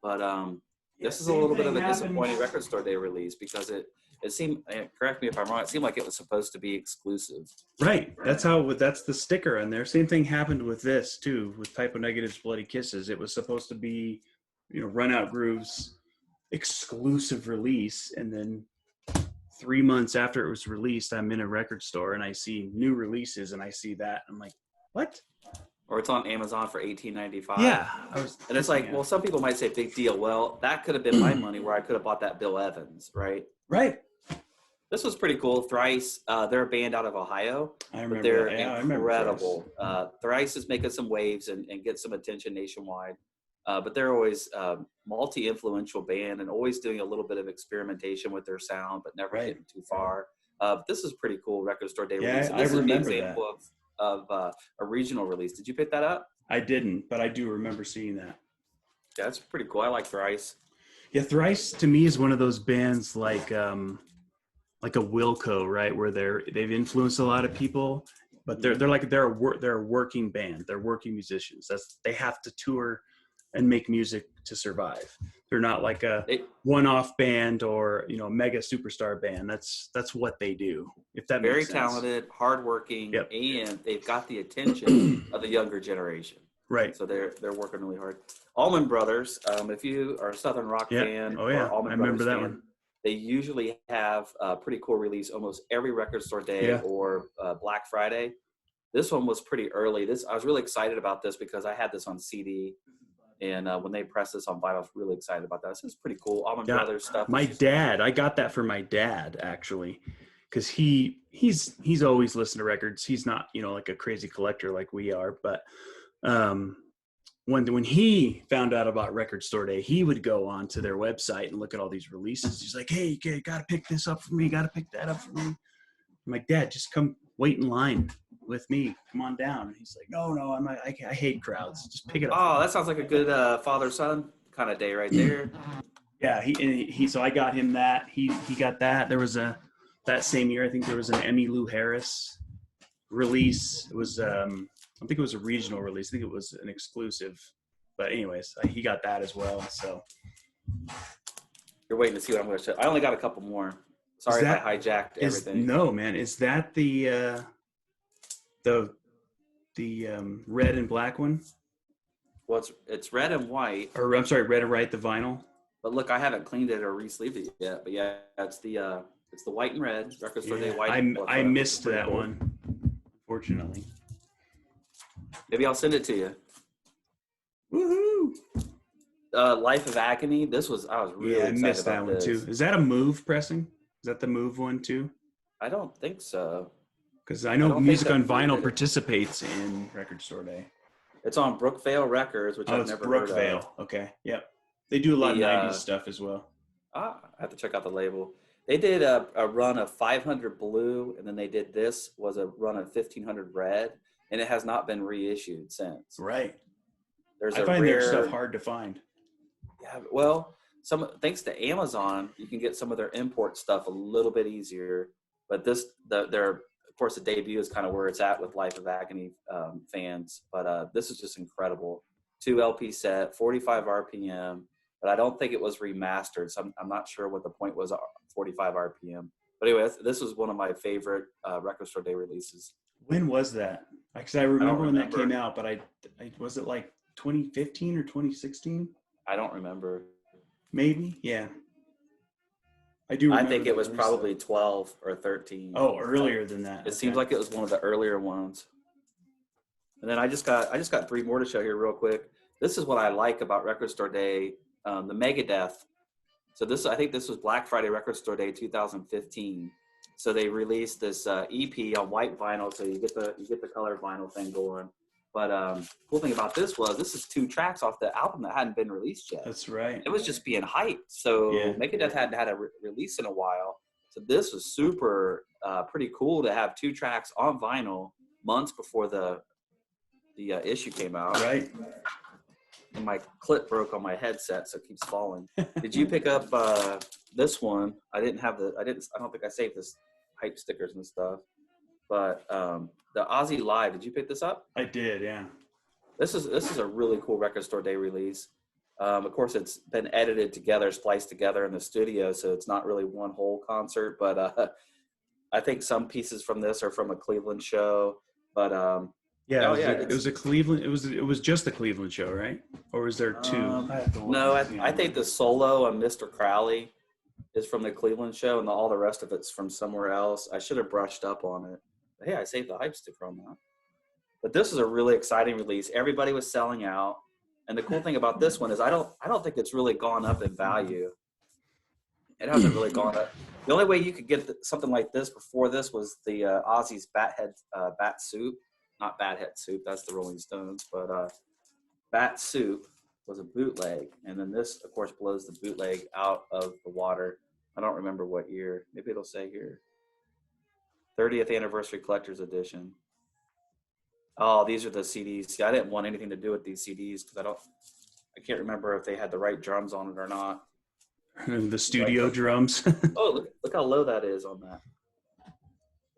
But this is a little bit of a disappointing Record Store Day release because it seemed, correct me if I'm wrong, it seemed like it was supposed to be exclusive. Right. That's the sticker on there. Same thing happened with this too, with Typo Negative's Bloody Kisses. It was supposed to be, Run Out Groove's exclusive release. And then 3 months after it was released, I'm in a record store and I see new releases and I see that. I'm like, what? Or it's on Amazon for $18.95. Yeah. And it's like, well, some people might say big deal. Well, that could have been my money where I could have bought that Bill Evans, right? Right. This was pretty cool. Thrice, they're a band out of Ohio. I remember. They're incredible. Thrice is making some waves and get some attention nationwide. But they're always multi-influential band and always doing a little bit of experimentation with their sound, but never getting too far. This is pretty cool Record Store Day release. And this is an example of a regional release. Did you pick that up? I didn't, but I do remember seeing that. Yeah, that's pretty cool. I like Thrice. Yeah, Thrice to me is one of those bands like a Wilco, right, where they've influenced a lot of people, but they're a working band. They're working musicians. They have to tour and make music to survive. They're not like a one-off band or a mega superstar band. That's what they do. If that makes sense. Very talented, hardworking, and they've got the attention of the younger generation. Right. So they're working really hard. Allman Brothers, if you are a Southern rock fan, or Allman I remember Brothers that fan, one. They usually have a pretty cool release almost every Record Store Day or Black Friday. This one was pretty early. I was really excited about this because I had this on CD. And when they pressed this on vinyl, I was really excited about that. This is pretty cool. Allman Brothers stuff. My dad, I got that for my dad actually, because he's always listened to records. He's not like a crazy collector like we are, but when he found out about Record Store Day, he would go onto their website and look at all these releases. He's like, "Hey, you gotta pick this up for me. Gotta pick that up for me." I'm like, "Dad, just come wait in line with me. Come on down." And he's like, "No, I hate crowds. Just pick it up." Oh, that sounds like a good father-son kind of day right there. Yeah, he. So I got him that. He got that. There was that same year, I think there was an Emmylou Harris release. It was I think it was a regional release. I think it was an exclusive. But anyways, he got that as well. So You're waiting to see what I'm going to show. I only got a couple more. Sorry if I hijacked everything. No, man. Is that the red and black one? Well, it's red and white. Or I'm sorry, red and white, the vinyl. But look, I haven't cleaned it or re-sleeved it yet. But yeah, it's the white and red Record Store Day white. I missed that one, unfortunately. Maybe I'll send it to you. Woohoo! Life of Agony. I was really excited I missed that about one this. too. Is that a Move pressing? Is that the Move one too? I don't think so. Because I know Music on Vinyl participates in Record Store Day. It's on Brookvale Records, which I've never heard of. Brookvale. Okay. Yep. They do a lot of 90s stuff as well. I have to check out the label. They did a run of 500 blue, and then they did this was a run of 1500 red, and it has not been reissued since. Right. I find their stuff hard to find. Yeah, well, thanks to Amazon, you can get some of their import stuff a little bit easier. But of course, the debut is kind of where it's at with Life of Agony fans. But this is just incredible. 2 LP set, 45 RPM. But I don't think it was remastered, so I'm not sure what the point was. 45 RPM. But anyway, this was one of my favorite Record Store Day releases. When was that? Because I remember when that came out, but I was it like 2015 or 2016? I don't remember. Maybe, yeah. I do remember. I think it was probably 12 or 13. Oh, earlier than that. It seems like it was one of the earlier ones. And then I just got 3 more to show here real quick. This is what I like about Record Store Day, the Megadeth. So I think this was Black Friday Record Store Day 2015. So they released this EP on white vinyl, so you get the color vinyl thing going. But cool thing about this is 2 tracks off the album that hadn't been released yet. That's right. It was just being hyped. So Megadeth hadn't had a release in a while. So this was super pretty cool to have 2 tracks on vinyl months before the issue came out. Right. And my clip broke on my headset, so it keeps falling. Did you pick up this one? I don't think I saved this hype stickers and stuff. But the Aussie Live, did you pick this up? I did, yeah. This is a really cool Record Store Day release. Of course, it's been edited together, spliced together in the studio, so it's not really one whole concert. But I think some pieces from this are from a Cleveland show. But it was a Cleveland. It was just the Cleveland show, right? Or was there 2? I think the solo on Mr. Crowley is from the Cleveland show, and all the rest of it's from somewhere else. I should have brushed up on it. But hey, I saved the hype sticker on that. But this is a really exciting release. Everybody was selling out, and the cool thing about this one is I don't think it's really gone up in value. It hasn't really gone up. The only way you could get something like this before this was the Ozzy's Bat Soup. Not Bat Head Soup, that's the Rolling Stones, but Bat Soup was a bootleg, and then this, of course, blows the bootleg out of the water. I don't remember what year. Maybe it'll say here. 30th Anniversary Collector's Edition. Oh, these are the CDs. See, I didn't want anything to do with these CDs because I can't remember if they had the right drums on it or not. The studio drums. Oh, look how low that is on that.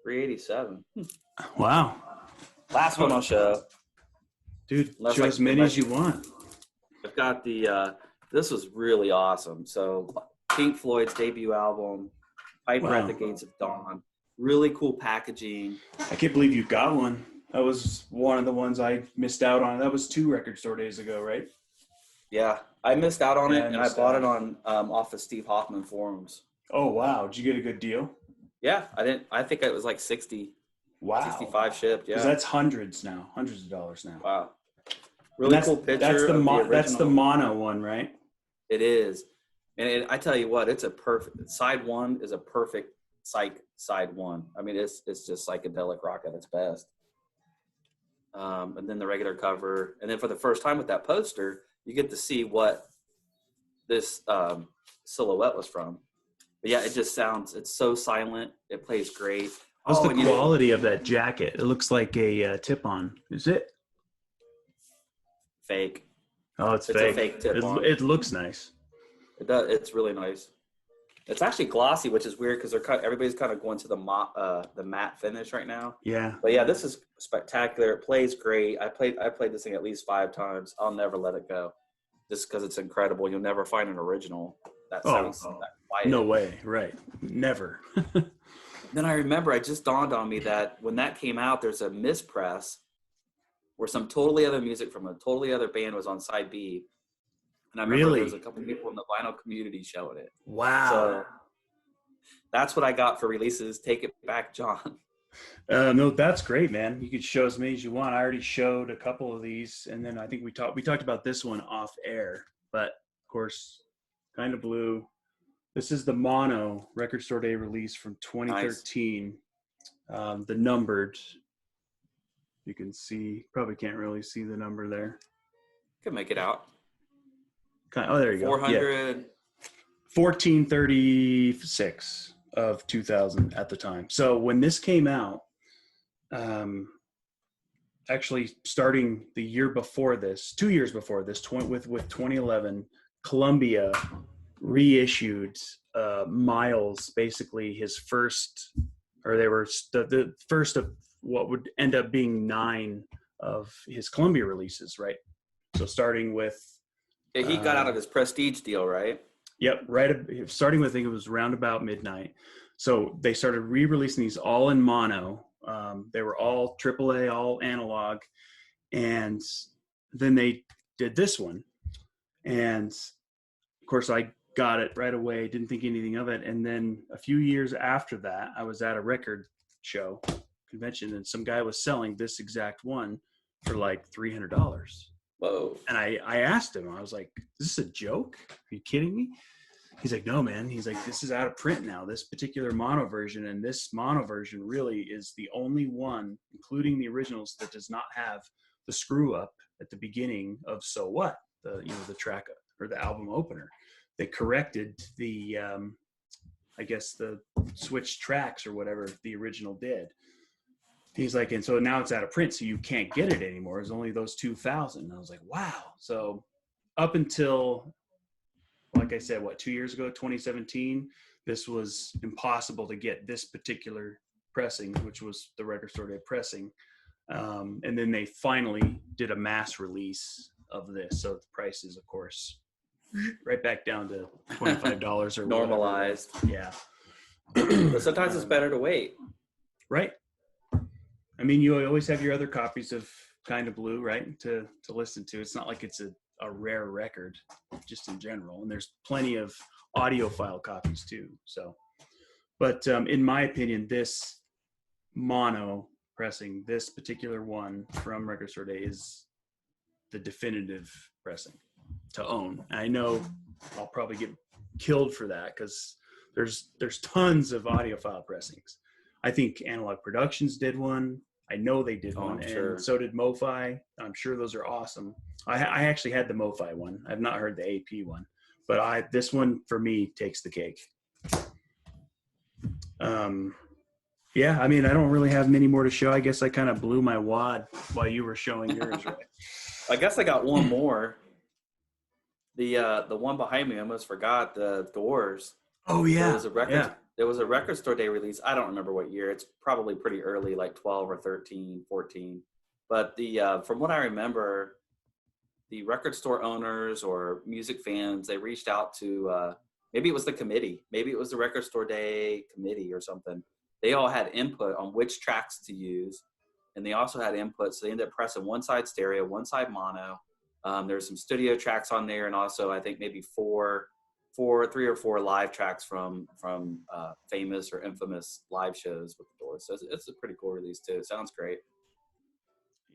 387. Wow. Last one I'll show. Dude, show as many as you want. I've got this was really awesome. So Pink Floyd's debut album, Piper at the Gates of Dawn. Really cool packaging. I can't believe you got one. That was one of the ones I missed out on. That was 2 Record Store Days ago, right? Yeah, I missed out on it, and I bought it on off of Steve Hoffman forums. Oh, wow. Did you get a good deal? Yeah, I think it was like 60. Wow. 65 shipped, yeah. Because that's hundreds of dollars now. Wow. Really cool picture. That's the mono one, right? It is. And I tell you what, it's a perfect, side 1 is a perfect psych side 1. I mean, it's just psychedelic rock at its best. And then the regular cover. And then for the first time with that poster, you get to see what this silhouette was from. But yeah, it's so silent. It plays great. How's the quality of that jacket? It looks like a tip-on. Is it? Fake. Oh, it's fake. a fake tip-on. It looks nice. It does. It's really nice. It's actually glossy, which is weird because everybody's kind of going to the matte finish right now. Yeah. But yeah, this is spectacular. It plays great. I played this thing at least 5 times. I'll never let it go, just because it's incredible. You'll never find an original that sounds that no quiet. way. Right. Never. Then I remember it just dawned on me that when that came out, there's a mispress where some totally other music from a totally other band was on side B. And I remember there was a couple people in the vinyl community showing it. Wow. So that's what I got for releases. Take it back, John. No, that's great, man. You could show as many as you want. I already showed a couple of these, and then I think we talked about this one off air. But of course, Kind of Blue. This is the mono Record Store Day release from 2013. Nice. The numbered. You can see. Probably can't really see the number there. Can make it out. Oh, there you 400. go. Yeah. 1436 of 2000 at the time. So when this came out, actually starting the year before this, 2 years before this, with 2011, Columbia reissued Miles, basically his first, or they were the first of what would end up being 9 of his Columbia releases, right? So starting with he got out of his Prestige deal, right? Yep, right. Starting with, I think it was around about midnight. So they started re-releasing these all in mono. They were all AAA, all analog. And then they did this one. And of course, I got it right away, didn't think anything of it. And then a few years after that, I was at a record show convention, and some guy was selling this exact one for like $300. Whoa. And I asked him, I was like, is this a joke? Are you kidding me? He's like, no, man. He's like, this is out of print now, this particular mono version. And this mono version really is the only one, including the originals, that does not have the screw up at the beginning of So What, the track or the album opener. They corrected the, I guess the switched tracks or whatever the original did. He's like, and so now it's out of print, so you can't get it anymore. It's only those 2,000. I was like, wow. So up until, like I said, 2 years ago, 2017, this was impossible to get this particular pressing, which was the Record Store Day pressing. And then they finally did a mass release of this. So the price is, of course, right back down to $25 or normalized. Whatever. Yeah. But sometimes it's better to wait. Right. I mean, you always have your other copies of Kind of Blue, right, to listen to. It's not like it's a rare record, just in general. And there's plenty of audiophile copies too. So, but in my opinion, this mono pressing, this particular one from Record Store Day, is the definitive pressing to own. I know I'll probably get killed for that because there's tons of audiophile pressings. I think Analog Productions did one. I know they did one, and so did MoFi. I'm sure those are awesome. I actually had the MoFi one. I've not heard the AP one, but this one for me takes the cake. Yeah, I mean, I don't really have many more to show. I guess I kind of blew my wad while you were showing yours, right? I guess I got one more. The one behind me, I almost forgot, the Doors. Oh yeah, There was a Record Store Day release. I don't remember what year. It's probably pretty early, like 12 or 13, 14. But from what I remember, the record store owners or music fans, they reached out to, maybe it was the committee. Maybe it was the Record Store Day committee or something. They all had input on which tracks to use. And they also had input. So they ended up pressing one side stereo, one side mono. There's some studio tracks on there. And also I think maybe 3 or 4 live tracks from famous or infamous live shows with the Doors. So it's a pretty cool release too. It sounds great.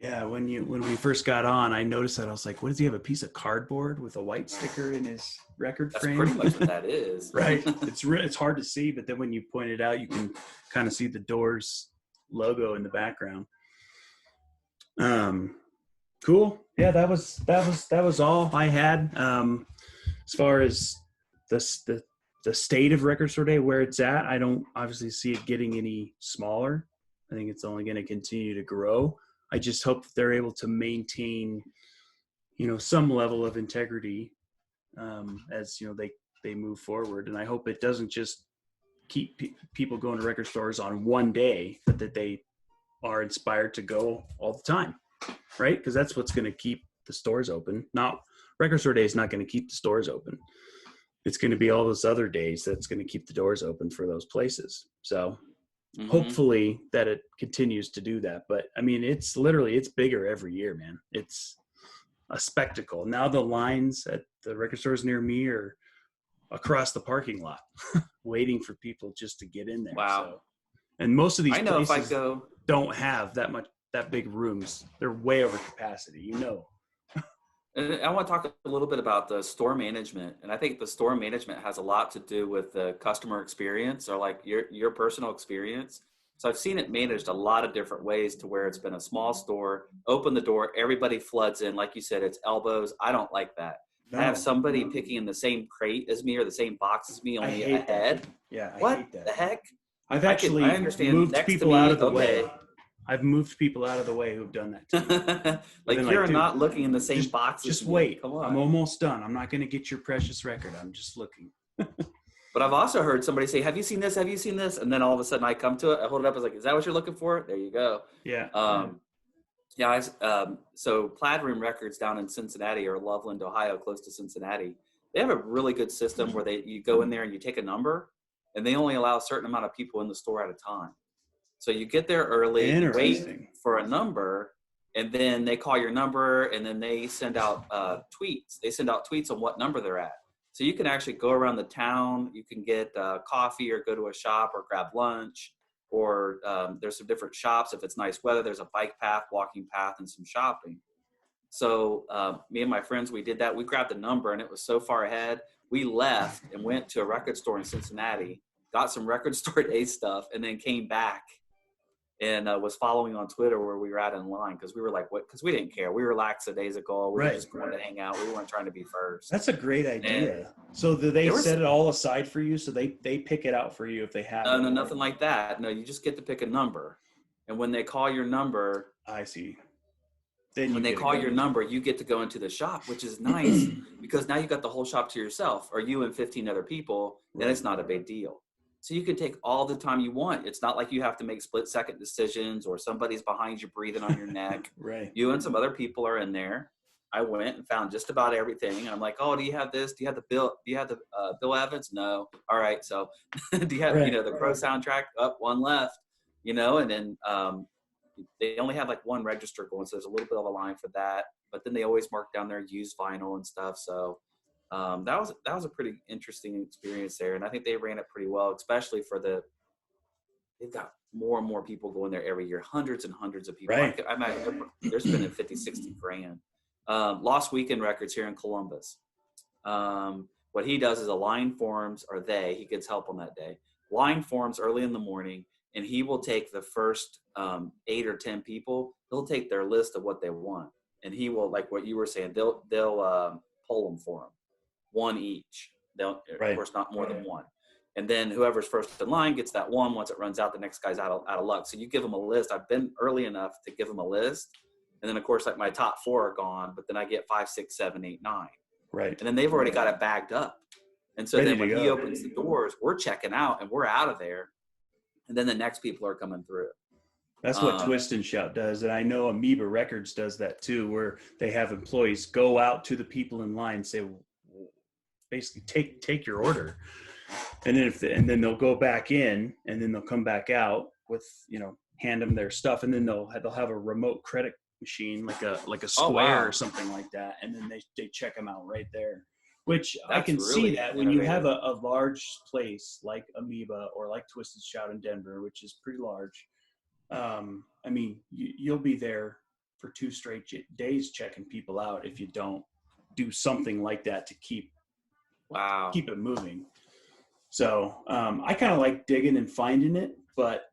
Yeah, when we first got on, I noticed that. I was like, what does he have, a piece of cardboard with a white sticker in his record frame? That's pretty much what that is. Right. It's hard to see, but then when you point it out, you can kind of see the Doors logo in the background. Cool. Yeah, that was all I had. As far as the state of Record Store Day, where it's at, I don't obviously see it getting any smaller. I think it's only going to continue to grow. I just hope that they're able to maintain, some level of integrity, as they they move forward. And I hope it doesn't just keep people going to record stores on one day, but that they are inspired to go all the time, right? Because that's what's going to keep the stores open. Not record store day is not going to keep the stores open. It's going to be all those other days that's going to keep the doors open for those places. So hopefully that it continues to do that. But I mean, it's bigger every year, man. It's a spectacle. Now the lines at the record stores near me are across the parking lot waiting for people just to get in there. Wow. So, and most of these I know places if I go, don't have that big rooms. They're way over capacity, you know. and I want to talk a little bit about the store management. And I think the store management has a lot to do with the customer experience, or like your personal experience. So I've seen it managed a lot of different ways, to where it's been a small store, open the door, everybody floods in. Like you said, it's elbows. I don't like that. No, I have somebody picking in the same crate as me or the same box as me, only ahead. Yeah, I what hate that. the heck? I've actually I understand moved next people to me, out of the okay. way. I've moved people out of the way who've done that to me. Like, you're not looking in the same box. Just as me. wait. Come on. I'm almost done. I'm not going to get your precious record. I'm just looking. But I've also heard somebody say, "Have you seen this? Have you seen this?" And then all of a sudden, I come to it. I hold it up. I was like, "Is that what you're looking for?" There you go. Yeah. So Plaid Room Records down in Cincinnati, or Loveland, Ohio, close to Cincinnati, they have a really good system where you go in there and you take a number, and they only allow a certain amount of people in the store at a time. So you get there early, you wait for a number, and then they call your number, and then they send out tweets. They send out tweets on what number they're at. So you can actually go around the town. You can get coffee, or go to a shop, or grab lunch, or there's some different shops. If it's nice weather, there's a bike path, walking path, and some shopping. So me and my friends, we did that. We grabbed a number, and it was so far ahead. We left and went to a record store in Cincinnati, got some record store day stuff, and then came back and was following on Twitter where we were at in line, because we were like, what? Because we didn't care. We were lackadaisical. We were just going to hang out. We weren't trying to be first. That's a great idea. So do they set it all aside for you? So they pick it out for you if they have it? No, nothing like that. No, you just get to pick a number. And when they call your number, I see. Then when they call your number, you get to go into the shop, which is nice because now you got the whole shop to yourself, or you and 15 other people. Then it's not a big deal. So you can take all the time you want. It's not like you have to make split-second decisions, or somebody's behind you breathing on your neck. Right. You and some other people are in there. I went and found just about everything. And I'm like, oh, do you have this? Do you have the Bill? Do you have the Bill Evans? No. All right. So do you have the Crow soundtrack? Up one left. And then they only have like one register going, so there's a little bit of a line for that. But then they always mark down their used vinyl and stuff. So that was a pretty interesting experience there, and I think they ran it pretty well, especially for they've got more and more people going there every year, hundreds and hundreds of people. Right. I imagine they're spending 50, 60 grand. Lost Weekend Records here in Columbus. What he does is he gets help on that day. Line forms early in the morning, and he will take the first 8 or 10 people. He'll take their list of what they want, and he will, like what you were saying, they'll pull them for him. One each. Of course, not more than one. And then whoever's first in line gets that one. Once it runs out, the next guy's out of luck. So you give them a list. I've been early enough to give them a list. And then, of course, like my top 4 are gone, but then I get 5, 6, 7, 8, 9. Right. And then they've already got it bagged up. And so then when he opens the doors, we're checking out and we're out of there. And then the next people are coming through. That's what Twist and Shout does. And I know Amoeba Records does that too, where they have employees go out to the people in line and say, basically take your order. And then and then they'll go back in, and then they'll come back out with, hand them their stuff. And then they'll have a remote credit machine, like a Square or something like that. And then they check them out right there, which I can see that when you have a large place like Amoeba or like Twist and Shout in Denver, which is pretty large. You'll be there for 2 straight days checking people out if you don't do something like that to keep it moving. So I kind of like digging and finding it, but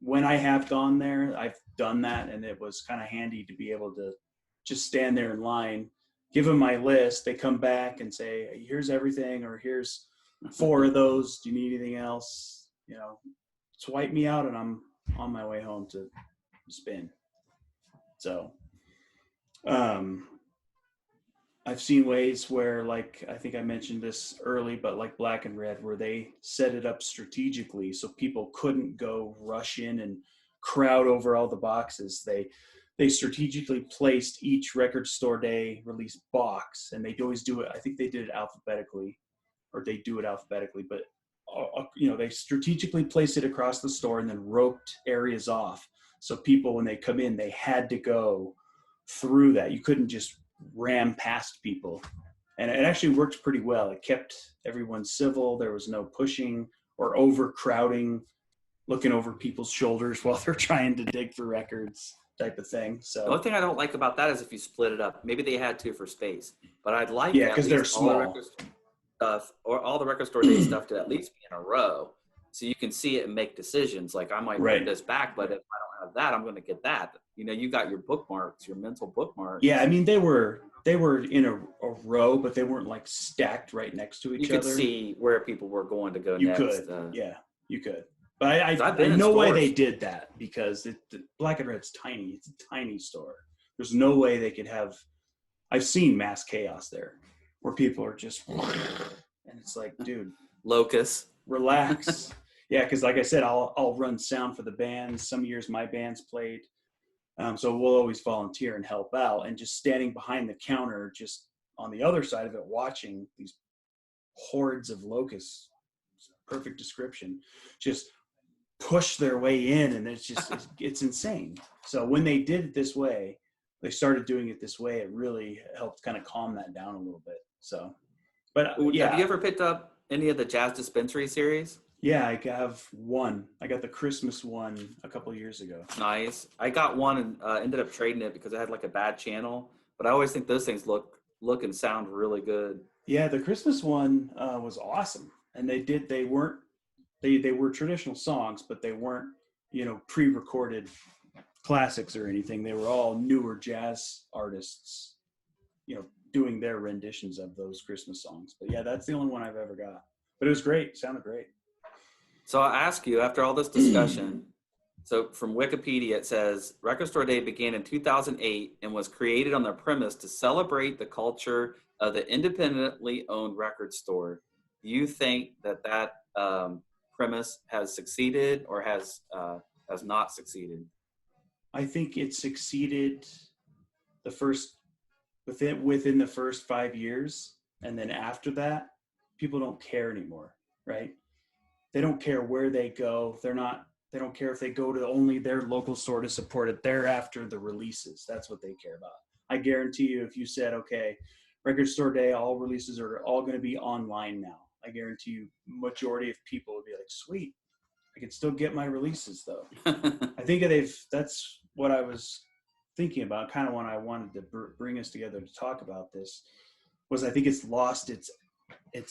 when I have gone there, I've done that, and it was kind of handy to be able to just stand there in line, give them my list. They come back and say, here's everything, or here's 4 of those. Do you need anything else? Swipe me out, and I'm on my way home to spin. So, I've seen ways where, like, I think I mentioned this early, but like Black and Red, where they set it up strategically so people couldn't go rush in and crowd over all the boxes. They strategically placed each record store day release box, and they'd always do it. I think they did it alphabetically, or they do it alphabetically, but they strategically placed it across the store and then roped areas off. So people, when they come in, they had to go through that. You couldn't just ram past people. And it actually worked pretty well. It kept everyone civil. There was no pushing or overcrowding, looking over people's shoulders while they're trying to dig through records type of thing. The So only thing I don't like about that is if you split it up. Maybe they had to for space, but I'd like yeah, at because they're least all the small. record stuff or all the record store day stuff to at least be in a row, so you can see it and make decisions. Like I might put Right. this back, but if I don't have that, I'm going to get that. You got your bookmarks, your mental bookmarks. Yeah, I mean they were in a row, but they weren't like stacked right next to each You other. could see where people were going to go You next. could, yeah, you could. But I 'Cause I've been in no way stores. they did that, because Black and Red's tiny. It's a tiny store. There's no way they could have. I've seen mass chaos there, where people are just, and it's like, dude, Locus. relax. Yeah, because like I said, I'll run sound for the bands. Some years my band's played, so we'll always volunteer and help out. And just standing behind the counter, just on the other side of it, watching these hordes of locusts, perfect description, just push their way in, and it's insane. So when they did it this way, they started doing it this way, it really helped kind of calm that down a little bit. So, but yeah. Have you ever picked up any of the Jazz Dispensary series? Yeah, I have one. I got the Christmas one a couple of years ago. Nice. I got one and ended up trading it because I had like a bad channel. But I always think those things look and sound really good. Yeah, the Christmas one was awesome, and they were traditional songs, but they weren't pre-recorded classics or anything. They were all newer jazz artists, doing their renditions of those Christmas songs. But yeah, that's the only one I've ever got. But it was great. It sounded great. So I'll ask you, after all this discussion, so from Wikipedia, it says Record Store Day began in 2008 and was created on the premise to celebrate the culture of the independently owned record store. Do you think that premise has succeeded or has not succeeded? I think it succeeded within the first 5 years, and then after that, people don't care anymore, right? They don't care where they go. They don't care if they go to only their local store to support it. They're after the releases. That's what they care about. I guarantee you, if you said, okay, Record Store Day, all releases are all going to be online now, I guarantee you majority of people would be like, sweet, I can still get my releases though. I think that's what I was thinking about, kind of when I wanted to bring us together to talk about this, was I think it's lost its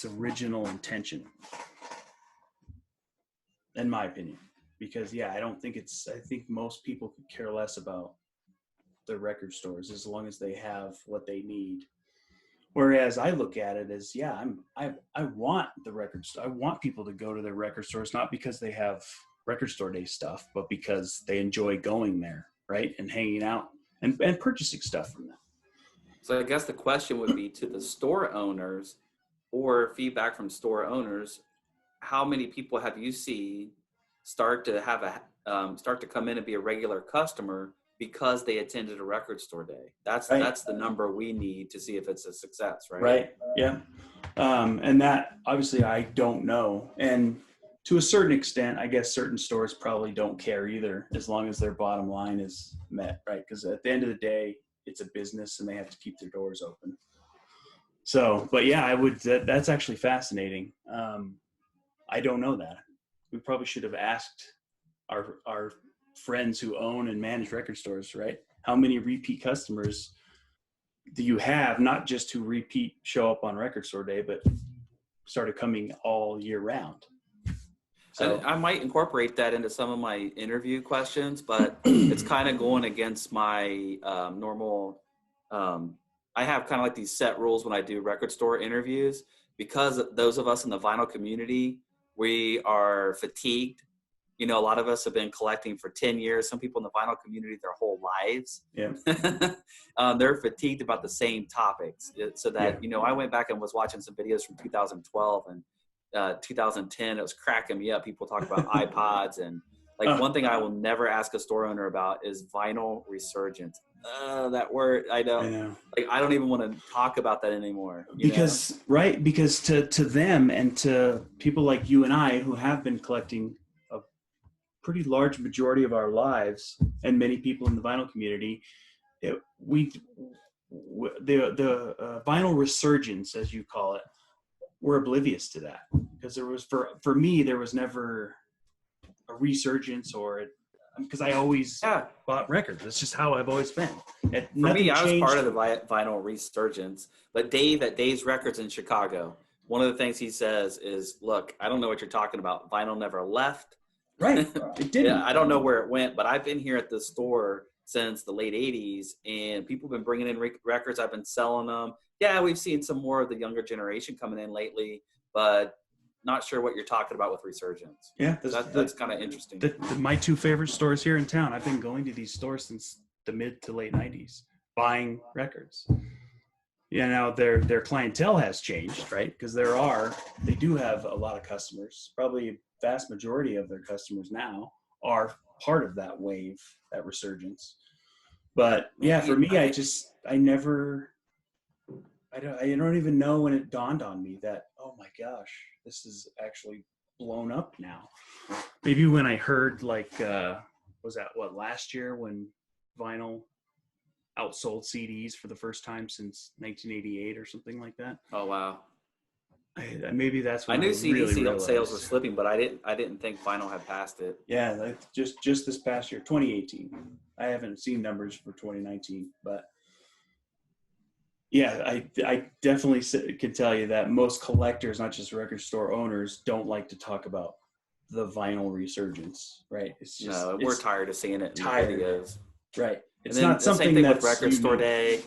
original intention, in my opinion. Because I think most people could care less about the record stores as long as they have what they need. Whereas I look at it as, I want the record store. I want people to go to their record stores, not because they have Record Store Day stuff, but because they enjoy going there, right? And hanging out and purchasing stuff from them. So I guess the question would be to the store owners, or feedback from store owners, how many people have you seen start to come in and be a regular customer because they attended a Record Store Day? That's the number we need to see if it's a success, right? Right. Yeah. And that obviously I don't know. And to a certain extent, I guess certain stores probably don't care either, as long as their bottom line is met, right? Because at the end of the day, it's a business and they have to keep their doors open. So, but yeah, that's actually fascinating. I don't know that. We probably should have asked our friends who own and manage record stores, right? How many repeat customers do you have? Not just who show up on Record Store Day, but started coming all year round. So I might incorporate that into some of my interview questions, but it's kind of going against my normal. I have kind of like these set rules when I do record store interviews, because those of us in the vinyl community, we are fatigued, you know, a lot of us have been collecting for 10 years. Some people in the vinyl community, their whole lives. Yeah. They're fatigued about the same topics. So that, you know, I went back and was watching some videos from 2012 and 2010. It was cracking me up. People talk about iPods and like one thing I will never ask a store owner about is vinyl resurgence. That word, I know. Like, I don't even want to talk about that anymore. Because to them and to people like you and I who have been collecting a pretty large majority of our lives, and many people in the vinyl community, the vinyl resurgence, as you call it, we're oblivious to that, because there was for me there was never a resurgence, or because I always bought records. That's just how I've always been. For me, I was part of the vinyl resurgence. But Dave at Dave's Records in Chicago, one of the things he says is, look, I don't know what you're talking about. Vinyl never left. Right. It didn't. I don't know where it went, but I've been here at the store since the late 80s, and people have been bringing in records. I've been selling them. Yeah, we've seen some more of the younger generation coming in lately, but not sure what you're talking about with resurgence. Yeah, that's kind of interesting. My two favorite stores here in town. I've been going to these stores since the mid to late 90s, buying records. Yeah, now their clientele has changed, right? Because they do have a lot of customers. Probably a vast majority of their customers now are part of that wave, that resurgence. But yeah, for me, I don't even know when it dawned on me that, oh my gosh, this is actually blown up now. Maybe when I heard was that last year when vinyl outsold CDs for the first time since 1988 or something like that. Oh wow. Maybe that's when I knew CD really sales were slipping, but I didn't think vinyl had passed it. Yeah, like just this past year, 2018. I haven't seen numbers for 2019, but yeah, I definitely can tell you that most collectors, not just record store owners, don't like to talk about the vinyl resurgence, right? It's just we're tired of seeing it in the videos, right? It's and then not something same thing that's with Record Store Day.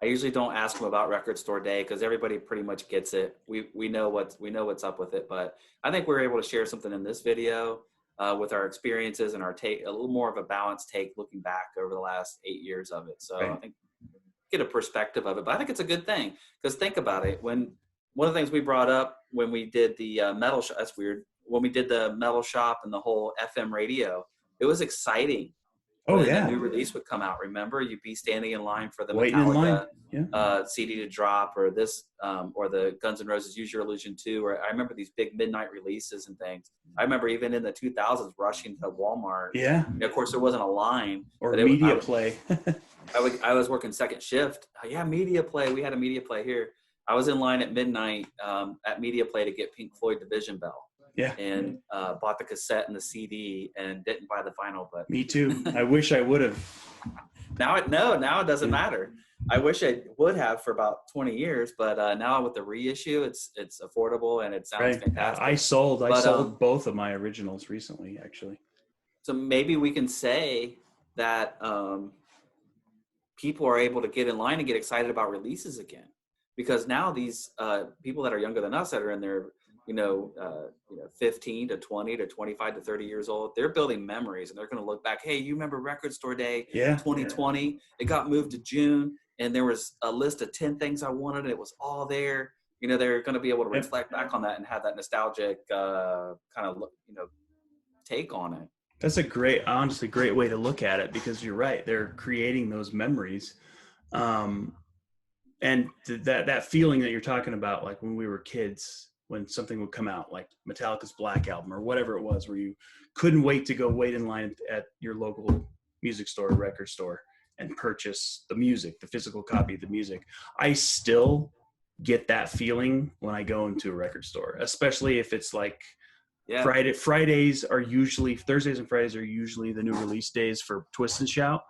I usually don't ask them about Record Store Day because everybody pretty much gets it. We know what's up with it, but I think we're able to share something in this video with our experiences and our take, a little more of a balanced take looking back over the last 8 years of it. So I think get a perspective of it, but I think it's a good thing because think about it. When one of the things we brought up when we did the metal shop, that's weird. When we did the metal shop and the whole FM radio, it was exciting. Oh when yeah, a new release would come out. Remember, you'd be standing in line for the waiting Metallica CD to drop, or this, or the Guns N' Roses Use Your Illusion 2. Or I remember these big midnight releases and things. I remember even in the 2000s rushing to Walmart. Yeah. And of course, there wasn't a line or media play. I was working second shift. Media play. We had a media play here. I was in line at midnight at media play to get Pink Floyd Division Bell. Yeah. And bought the cassette and the CD and didn't buy the vinyl. But me too. I wish I would have. Now it doesn't matter. I wish I would have for about 20 years, but now with the reissue, it's affordable and it sounds fantastic. I sold both of my originals recently, actually. So maybe we can say that people are able to get in line and get excited about releases again, because now these people that are younger than us that are in their 15 to 20 to 25 to 30 years old, they're building memories and they're going to look back. Hey, you remember Record Store Day 2020? It got moved to June and there was a list of 10 things I wanted and it was all there. They're going to be able to reflect back on that and have that nostalgic kind of, take on it. That's a honestly great way to look at it, because you're right. They're creating those memories. And that feeling that you're talking about, like when we were kids, when something would come out, like Metallica's Black Album or whatever it was, where you couldn't wait to go wait in line at your local music store or record store and purchase the music, the physical copy of the music. I still get that feeling when I go into a record store, especially if it's like Thursdays and Fridays are usually the new release days for Twist and Shout.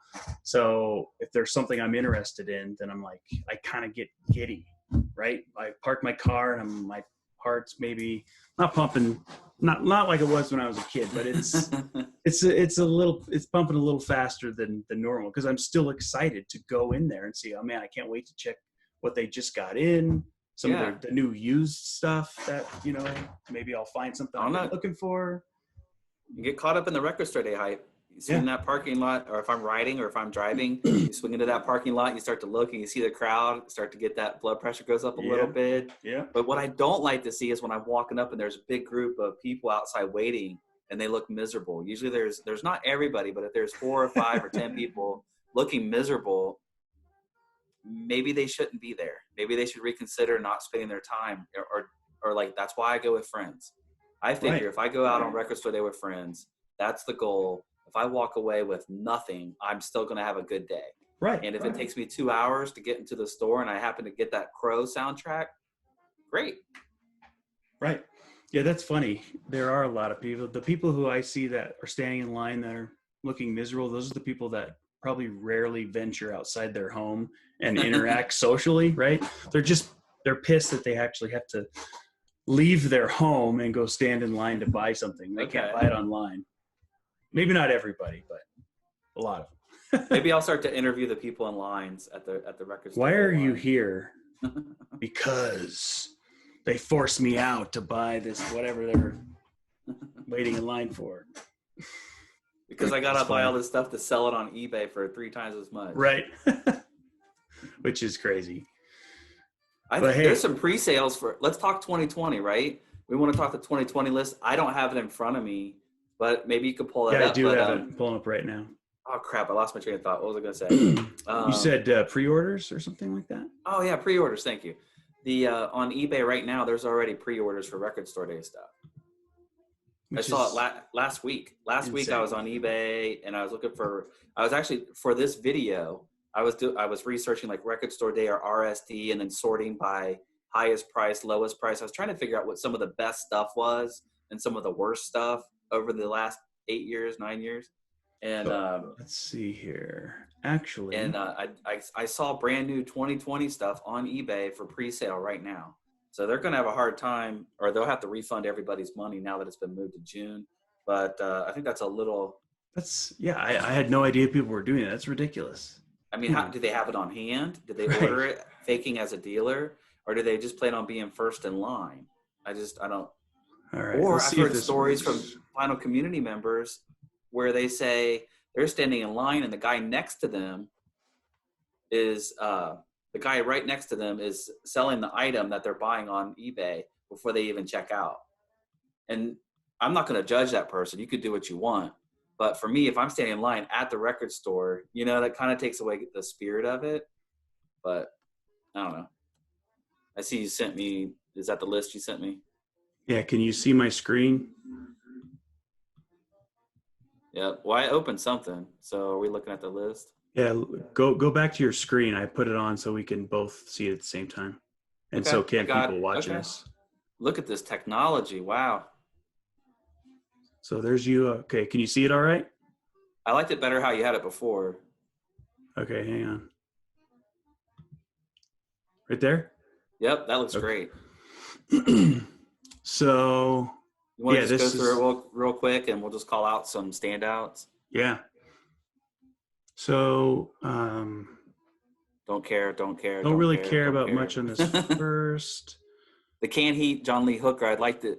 So if there's something I'm interested in, then I'm like, I kind of get giddy, right? I park my car and my heart's maybe not pumping, not like it was when I was a kid, but it's pumping a little faster than normal, because I'm still excited to go in there and see, oh man, I can't wait to check what they just got in, some of the new used stuff that maybe I'll find something I'm not looking for. You get caught up in the record store day hype. You swing in that parking lot, or if I'm riding or if I'm driving, you swing into that parking lot, you start to look and you see the crowd, start to get that blood pressure goes up a little bit. Yeah. But what I don't like to see is when I'm walking up and there's a big group of people outside waiting and they look miserable. Usually there's not everybody, but if there's 4 or 5 or 10 people looking miserable, maybe they shouldn't be there. Maybe they should reconsider not spending their time or like, that's why I go with friends. I figure if I go out on record store day with friends, that's the goal. If I walk away with nothing, I'm still going to have a good day. Right. And if it takes me 2 hours to get into the store and I happen to get that Crow soundtrack, great. Right. Yeah, that's funny. There are a lot of people. The people who I see that are standing in line that are looking miserable, those are the people that probably rarely venture outside their home and interact socially, right? They're pissed that they actually have to leave their home and go stand in line to buy something. They can't buy it online. Maybe not everybody, but a lot of them. Maybe I'll start to interview the people in lines at the record store. Why are you here? Because they forced me out to buy this, whatever they're waiting in line for. Because I got to buy all this stuff to sell it on eBay for 3 times as much. Right. Which is crazy. I think there's some pre-sales for, let's talk 2020, right? We want to talk the 2020 list. I don't have it in front of me, but maybe you could pull it up. Yeah, I do have it pulling up right now. Oh, crap. I lost my train of thought. What was I going to say? You said pre-orders or something like that? Oh, yeah, pre-orders. Thank you. On eBay right now, there's already pre-orders for Record Store Day stuff. I saw it last week. Last week I was on eBay and I was looking for, for this video, I was researching like Record Store Day or RSD and then sorting by highest price, lowest price. I was trying to figure out what some of the best stuff was and some of the worst stuff over the last 8 years, 9 years. And let's see here. Actually, and I saw brand new 2020 stuff on eBay for pre-sale right now. So they're going to have a hard time, or they'll have to refund everybody's money now that it's been moved to June. But I think that's a little. I had no idea people were doing that. That's ridiculous. I mean, do they have it on hand? Did they order it faking as a dealer, or do they just plan on being first in line? I don't. All right. Or I've heard stories from final community members where they say they're standing in line and the guy next to them is the guy right next to them is selling the item that they're buying on eBay before they even check out. And I'm not going to judge that person. You could do what you want. But for me, if I'm standing in line at the record store, that kind of takes away the spirit of it. But I don't know. I see you sent me, is that the list you sent me? Yeah. Can you see my screen? Yeah. Well, I opened something. So are we looking at the list? Yeah. Go back to your screen. I put it on so we can both see it at the same time. And so can people watching us. Look at this technology. Wow. So there's you. Okay. Can you see it all right? I liked it better how you had it before. Okay. Hang on. Right there? Yep. That looks great. So you want to just go through it real quick and we'll just call out some standouts? Yeah. So don't care. Don't really care about much on this first. The Can Heat John Lee Hooker. I'd like to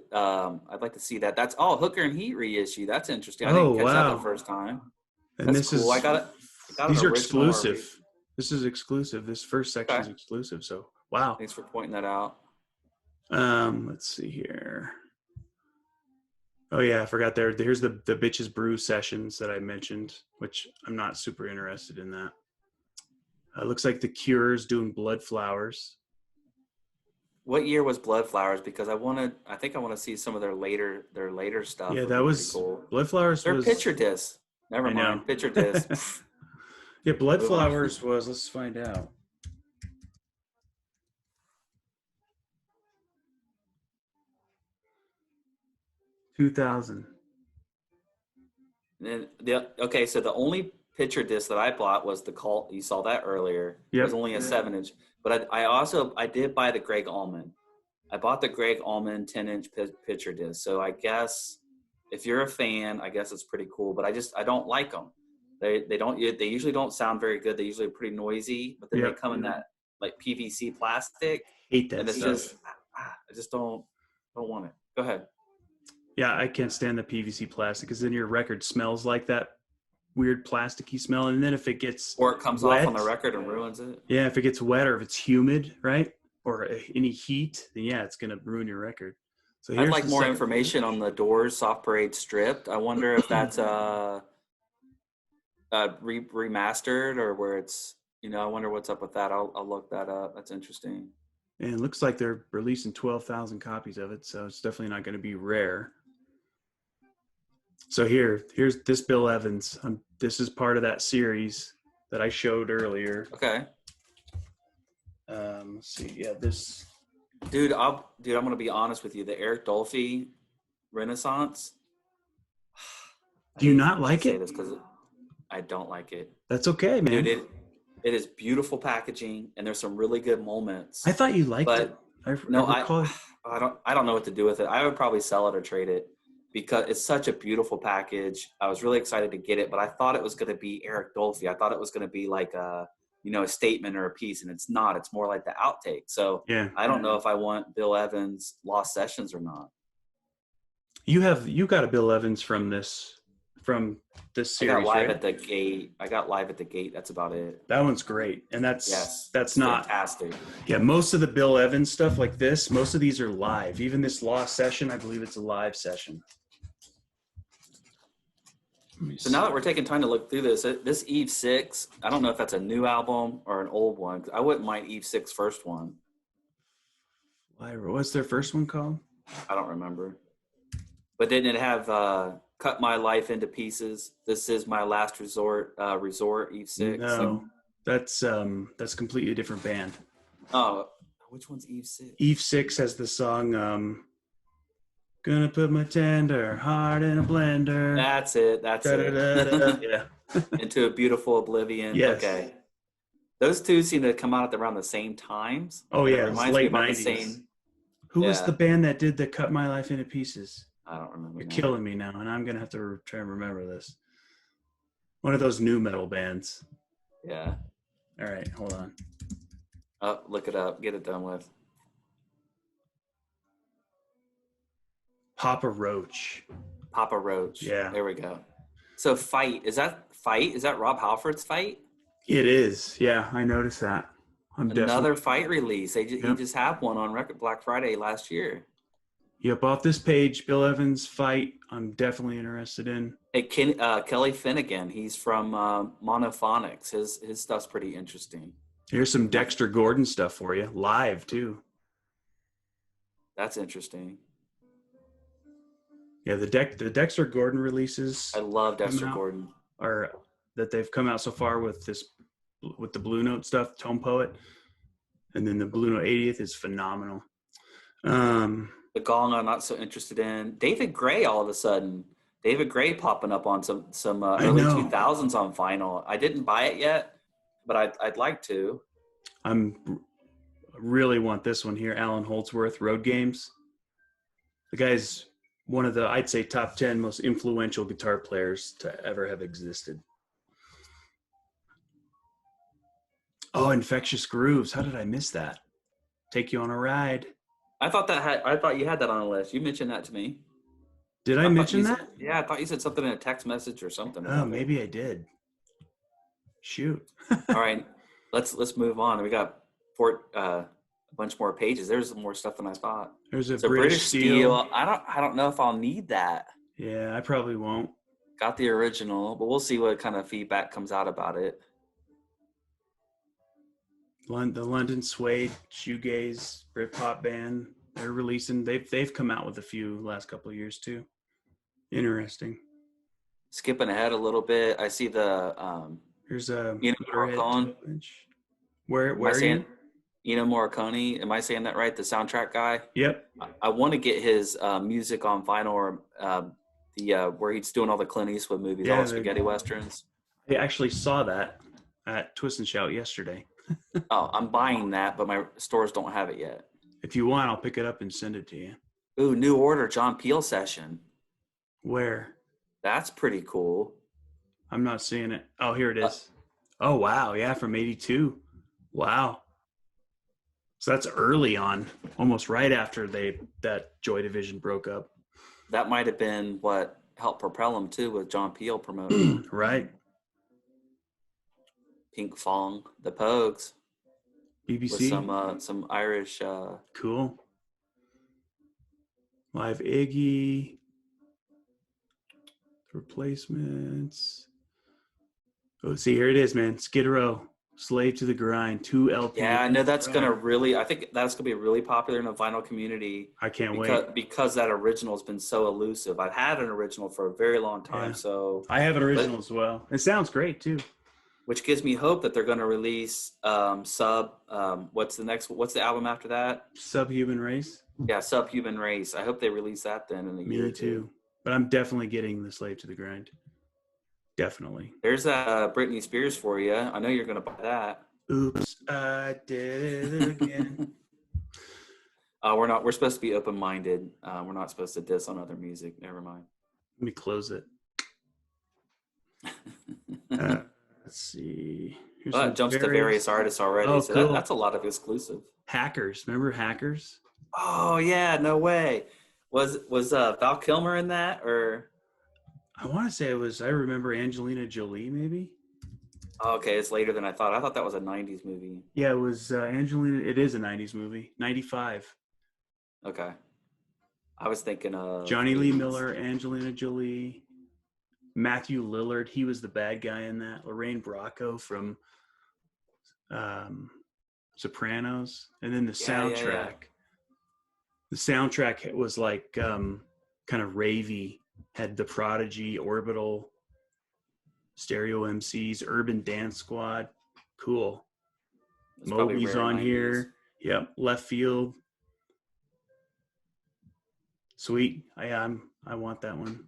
see that. That's Hooker and Heat reissue. That's interesting. I didn't catch that the first time. And that's cool. I got it. These are exclusive. This is exclusive. This first section is exclusive. So wow. Thanks for pointing that out. Let's see here. Oh yeah, I forgot there. Here's the Bitches Brew sessions that I mentioned, which I'm not super interested in that. Looks like the Cure's doing Blood Flowers. What year was Blood Flowers? Because I think I want to see some of their later stuff. Yeah, that was cool. Blood Flowers. Their picture disc. Never mind. Picture disc. Yeah, Blood Flowers was. Let's find out. $2,000. And so the only picture disc that I bought was the Cult. You saw that earlier. Yep. It was only a 7-inch. But I did buy the Greg Allman. I bought the Greg Allman 10-inch picture disc. So I guess if you're a fan, I guess it's pretty cool. But I don't like them. They usually don't sound very good. They usually are pretty noisy. But then they come in that like PVC plastic. Hate that and it's stuff. just I just don't want it. Go ahead. Yeah, I can't stand the PVC plastic because then your record smells like that weird plasticky smell. And then if it gets Or it comes off on wet, the record and ruins it. yeah, if it gets wet or if it's humid, right? Or any heat, then yeah, it's going to ruin your record. So I'd here's like the more second information on the Doors Soft Parade stripped. I wonder if that's remastered or where it's, I wonder what's up with that. I'll look that up. That's interesting. And it looks like they're releasing 12,000 copies of it, so it's definitely not going to be rare. So here's this Bill Evans. This is part of that series that I showed earlier. Okay. Let's see. Yeah, this. Dude, I'm gonna be honest with you. The Eric Dolphy Renaissance. Do you not like it? Because I don't like it. That's okay, man. Dude, it is beautiful packaging, and there's some really good moments. I thought you liked it. I don't know what to do with it. I would probably sell it or trade it because it's such a beautiful package. I was really excited to get it, but I thought it was going to be Eric Dolphy. I thought it was going to be like a statement or a piece, and it's not. It's more like the outtake. So yeah, I don't know if I want Bill Evans' Lost Sessions or not. You got a Bill Evans from this series. I got Live right? at the Gate. That's about it. That one's great, and that's not fantastic. Yeah, most of the Bill Evans stuff like this, most of these are live. Even this Lost Session, I believe it's a live session. So now that we're taking time to look through this Eve 6, I don't know if that's a new album or an old one. I wouldn't mind Eve 6 first one. What's their first one called? I don't remember. But didn't it have Cut My Life into Pieces? This is my last resort, Eve 6. No, that's completely different band. Oh, which one's Eve 6? Eve 6 has the song Gonna Put My Tender Heart in a Blender. That's it. Yeah. Into a Beautiful Oblivion. Yes. Okay. Those two seem to come out around the same times. Oh yeah, it reminds late me about 90s. the same. Who was the band that did the Cut My Life into Pieces? I don't remember. You're killing me now, and I'm gonna have to try and remember this. One of those new metal bands. Yeah. All right, hold on. Oh, look it up. Get it done with. Papa Roach. Papa Roach. Yeah. There we go. So Fight. Is that Rob Halford's Fight? It is. Yeah, I noticed that. Another Fight release. He just had one on Black Friday last year. Yep, off this page, Bill Evans' Fight, I'm definitely interested in. Hey, Kelly Finnegan. He's from Monophonics. His stuff's pretty interesting. Here's some Dexter Gordon stuff for you, live too. That's interesting. Yeah, the Dexter Gordon releases. I love Dexter Gordon. Are that they've come out so far with the Blue Note stuff, Tone Poet, and then the Blue Note 80th is phenomenal. The Gong I'm not so interested in. David Gray all of a sudden. David Gray popping up on some early 2000s on vinyl. I didn't buy it yet, but I'd like to. I really want this one here, Alan Holdsworth, Road Games. The guy's one of the, I'd say, top 10 most influential guitar players to ever have existed. Oh, Infectious Grooves. How did I miss that? Take You on a Ride. I thought you had that on a list. You mentioned that to me. Did I mention that? Yeah, I thought you said something in a text message or something. Oh, maybe I did. Shoot. All right, let's move on. We got a bunch more pages. There's more stuff than I thought. There's a British Steel. I don't know if I'll need that. Yeah, I probably won't. Got the original, but we'll see what kind of feedback comes out about it. The London Suede shoegaze Britpop band. They're releasing. They've come out with a few last couple of years too. Interesting. Skipping ahead a little bit, I see the here's a Morricone. Where are you? Ennio Morricone. Am I saying that right? The soundtrack guy. Yep. I want to get his music on vinyl or where he's doing all the Clint Eastwood movies, all the spaghetti westerns. I actually saw that at Twist and Shout yesterday. Oh, I'm buying that, but my stores don't have it yet. If you want, I'll pick it up and send it to you. Ooh, New Order, John Peel session. Where? That's pretty cool. I'm not seeing it. Oh, here it is. Oh, wow. Yeah, from 82. Wow. So that's early on, almost right after that Joy Division broke up. that might have been what helped propel them too, with John Peel promoting them. Right. Pink Fong, the Pogues, with BBC. some Irish. Cool. Live Iggy. Replacements. Oh, see, here it is, man. Skid Row, Slave to the Grind, 2 Yeah, I know LPs. that's gonna really. I think that's gonna be really popular in the vinyl community I can't wait. because that original's been so elusive. I've had an original for a very long time, Yeah. so I have an original but as well. It sounds great too. which gives me hope that they're gonna release Sub. What's the album after that? Subhuman Race. Yeah, Subhuman Race. I hope they release that then in a year Me or two. too. But I'm definitely getting the Slave to the Grind. Definitely. There's Britney Spears for you. I know you're gonna buy that. Oops, I did it again. We're supposed to be open-minded. We're not supposed to diss on other music. Never mind. Let me close it. Let's see. Here's Well, it jumps to various artists already. Oh, so cool. that's a lot of exclusive. Hackers. Remember Hackers? Oh yeah, no way. Was Val Kilmer in that, or? I want to say it was. I remember Angelina Jolie, maybe. Oh, okay, it's later than I thought. I thought that was a '90s movie. Yeah, it was Angelina. It is a '90s movie. '95. Okay, I was thinking of Johnny Lee Miller, Angelina Jolie, Matthew Lillard. He was the bad guy in that. Lorraine Bracco from Sopranos, and then the soundtrack. Yeah. The soundtrack was like kind of ravey. Had The Prodigy, Orbital, Stereo MCs, Urban Dance Squad. Cool. It's probably Moby's rare on 90s. here. Yep. Left Field. Sweet. I want that one.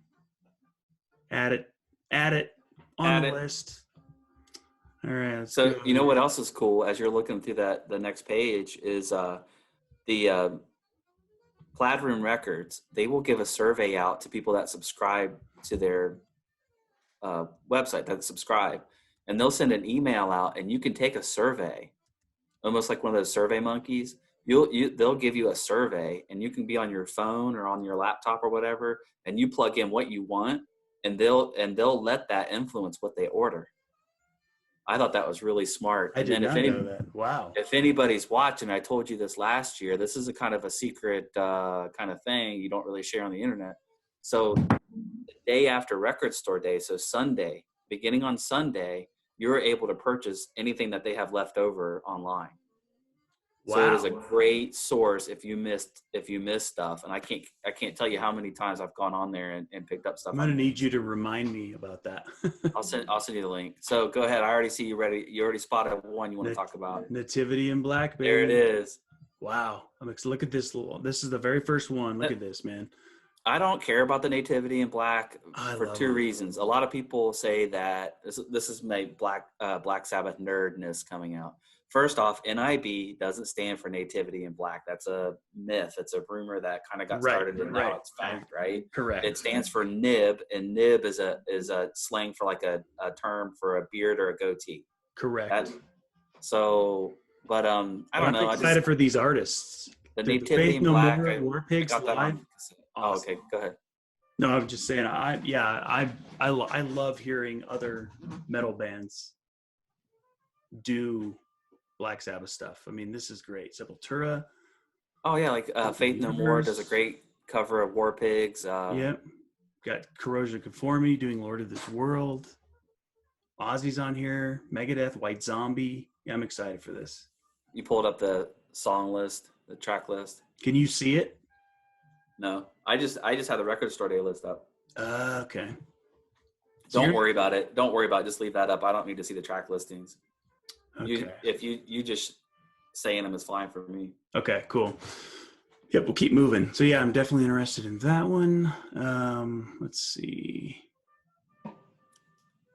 Add it on the list. All right. Let's So go. you know what else is cool as you're looking through the next page is the Plaid Room Records. They will give a survey out to people that subscribe to their website, that subscribe, and they'll send an email out, and you can take a survey, almost like one of those Survey Monkeys. They'll give you a survey, and you can be on your phone or on your laptop or whatever, and you plug in what you want, and they'll let that influence what they order. I thought that was really smart. I did not know that. Wow. If anybody's watching, I told you this last year, this is a kind of a secret kind of thing you don't really share on the internet. So the day after Record Store Day, so Sunday, beginning on Sunday, you're able to purchase anything that they have left over online. Wow. So it is a great source if you missed stuff. And I can't tell you how many times I've gone on there and picked up stuff. I'm gonna need you to remind me about that. I'll send you the link. So go ahead. I already see you ready. You already spotted one you want to talk about. Nativity in Black, baby. There it is. Wow. Look at this. This is the very first one. Look at this, man. I don't care about the Nativity in Black for two reasons. A lot of people say that this is my Black Sabbath nerdness coming out. First off, NIB doesn't stand for Nativity in Black. That's a myth. It's a rumor that kind of got started, and now it's fact, right? Correct. It stands for nib, and nib is a slang for like a term for a beard or a goatee. Correct. I don't know. I'm excited for these artists. The Nativity in Black. War Pigs live. Oh, okay. Go ahead. No, I'm just saying. I love hearing other metal bands do Black Sabbath stuff. I mean, this is great. Sepultura. Oh yeah, like Faith No More does a great cover of War Pigs. Yep. Got Corrosion of Conformity doing Lord of this World. Ozzy's on here. Megadeth, White Zombie. Yeah, I'm excited for this. You pulled up the song list, the track list. Can you see it? No, I just had the Record Store Day list up. Okay. Don't worry about it. Don't worry about it. Just leave that up. I don't need to see the track listings. Okay. If you just saying them is fine for me. Okay, cool. Yep, we'll keep moving. So yeah, I'm definitely interested in that one. Let's see.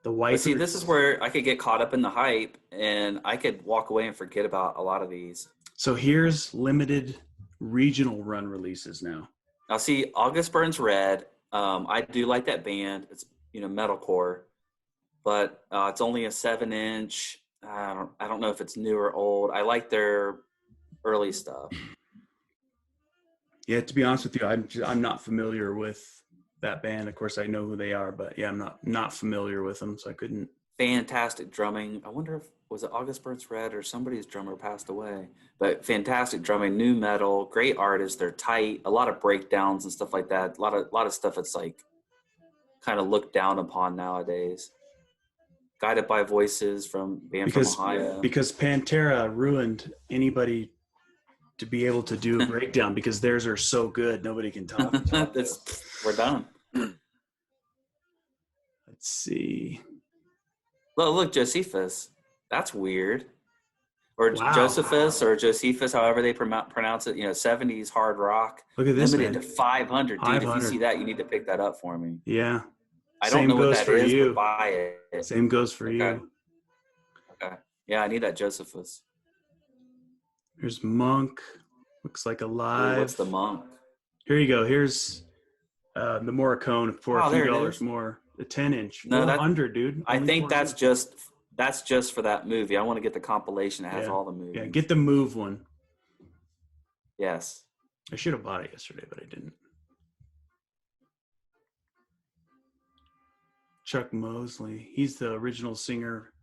The White. See, this is where I could get caught up in the hype, and I could walk away and forget about a lot of these. So here's limited regional run releases now. Now, see, August Burns Red. I do like that band. It's metalcore, but it's only a 7-inch. I don't know if it's new or old. I like their early stuff. Yeah, to be honest with you, I'm not familiar with that band. Of course, I know who they are, but yeah, I'm not familiar with them, so I couldn't. Fantastic drumming. I wonder if was it August Burns Red or somebody's drummer passed away. But fantastic drumming, new metal, great artists. They're tight. A lot of breakdowns and stuff like that. A lot of stuff that's like kind of looked down upon nowadays. Guided by Voices from band from because Ohio. because Pantera ruined anybody to be able to do a breakdown because theirs are so good nobody can top We're done. Let's see. Look, Josephus. That's weird. Or Wow. Josephus or Josephus, however they pronounce it. 70s hard rock. Look at this, Limited man. to 500, dude. 500. If you see that, you need to pick that up for me. Yeah. I don't know what that is, you. but buy it. Same goes for you. Okay. Yeah, I need that Josephus. Here's Monk. Looks like Alive. Ooh, what's the Monk? Here you go. Here's the Morricone for a few dollars more. The 10-inch. No, 400, dude. I think that's just for that movie. I want to get the compilation that has all the movies. Yeah, get the Move one. Yes. I should have bought it yesterday, but I didn't. Chuck Mosley. He's the original singer.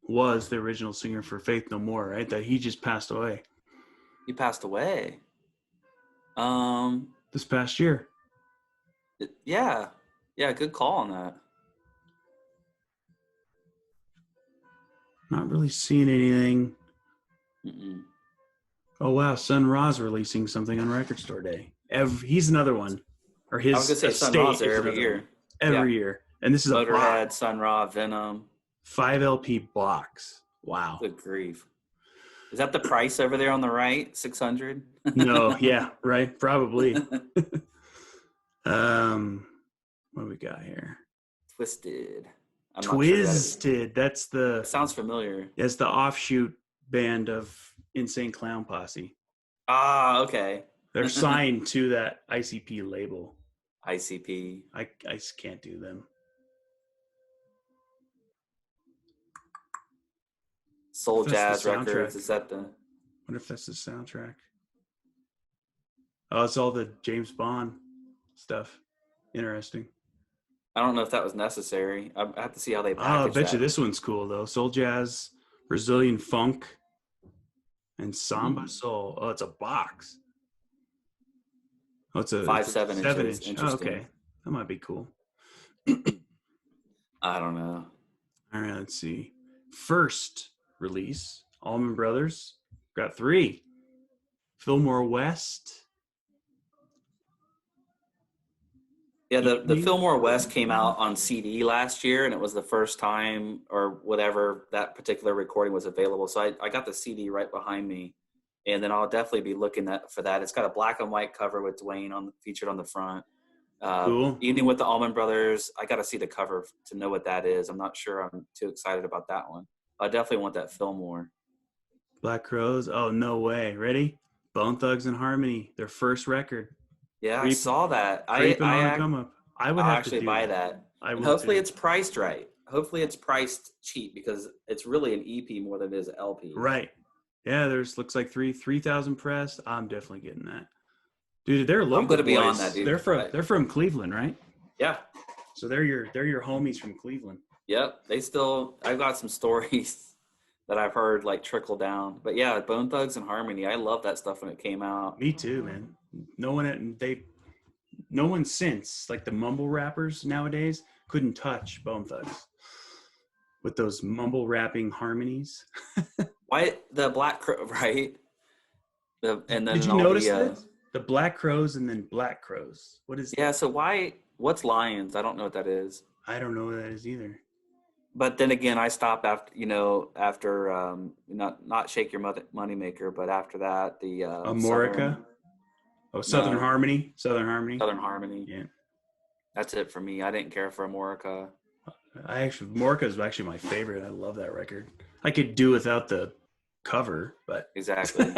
Was the original singer for Faith No More, right? That he just passed away. He passed away. This past year. Yeah. Yeah, good call on that. Not really seeing anything. Mm-mm. Oh wow, Sun Ra's releasing something on Record Store Day. He's another one, or his. I was gonna say Sun Ra's there every year. Every year, and this is Motorhead, Sun Ra, Venom. 5 LP box. Wow. Good grief. Is that the price over there on the right? 600? No, yeah, right, probably. What do we got here? Twisted. Twisted. That's the. That sounds familiar. That's the offshoot band of Insane Clown Posse. Ah, okay. They're signed to that ICP label. ICP. I can't do them. Soul Jazz Records. Is that the? I wonder if that's the soundtrack. Oh, it's all the James Bond stuff. Interesting. I don't know if that was necessary. I have to see how they package I bet you this one's cool though. Soul Jazz, Brazilian Funk, and Samba Soul. Oh, it's a box. Oh, it's a 5/7 inches. Oh, okay, that might be cool. I don't know. All right, let's see. First release, Allman Brothers got 3. Fillmore West. Yeah, the Fillmore West came out on CD last year, and it was the first time or whatever that particular recording was available. So I got the CD right behind me, and then I'll definitely be looking for that. It's got a black and white cover with Dwayne featured on the front. Cool. Evening with the Allman Brothers. I got to see the cover to know what that is. I'm not sure I'm too excited about that one. I definitely want that Fillmore. Black Crowes. Oh, no way. Ready? Bone Thugs and Harmony, their first record. Yeah, I saw that. I would have actually to buy that. Hopefully it's priced right. Hopefully it's priced cheap because it's really an EP more than it is an LP. Right. Yeah, looks like 3,000 pressed. I'm definitely getting that. Dude, they're local. I'm going to be boys. on that, dude. They're from Cleveland, right? Yeah. So they're your homies from Cleveland. Yep. I've got some stories that I've heard like trickle down. But yeah, Bone Thugs and Harmony. I love that stuff when it came out. Me too, man. No one since, like the mumble rappers nowadays, couldn't touch Bone Thugs with those mumble rapping harmonies. Why the Black Crow, right? Did you notice that? The Black Crowes and then Black Crowes. What is? Yeah. So what's Lions? I don't know what that is. I don't know what that is either. But then again, I stopped after not Shake Your Moneymaker, but after that the Amorica. Southern Harmony. Southern Harmony. Yeah. That's it for me. I didn't care for Amorica. Amorica is actually my favorite. I love that record. I could do without the cover, but exactly.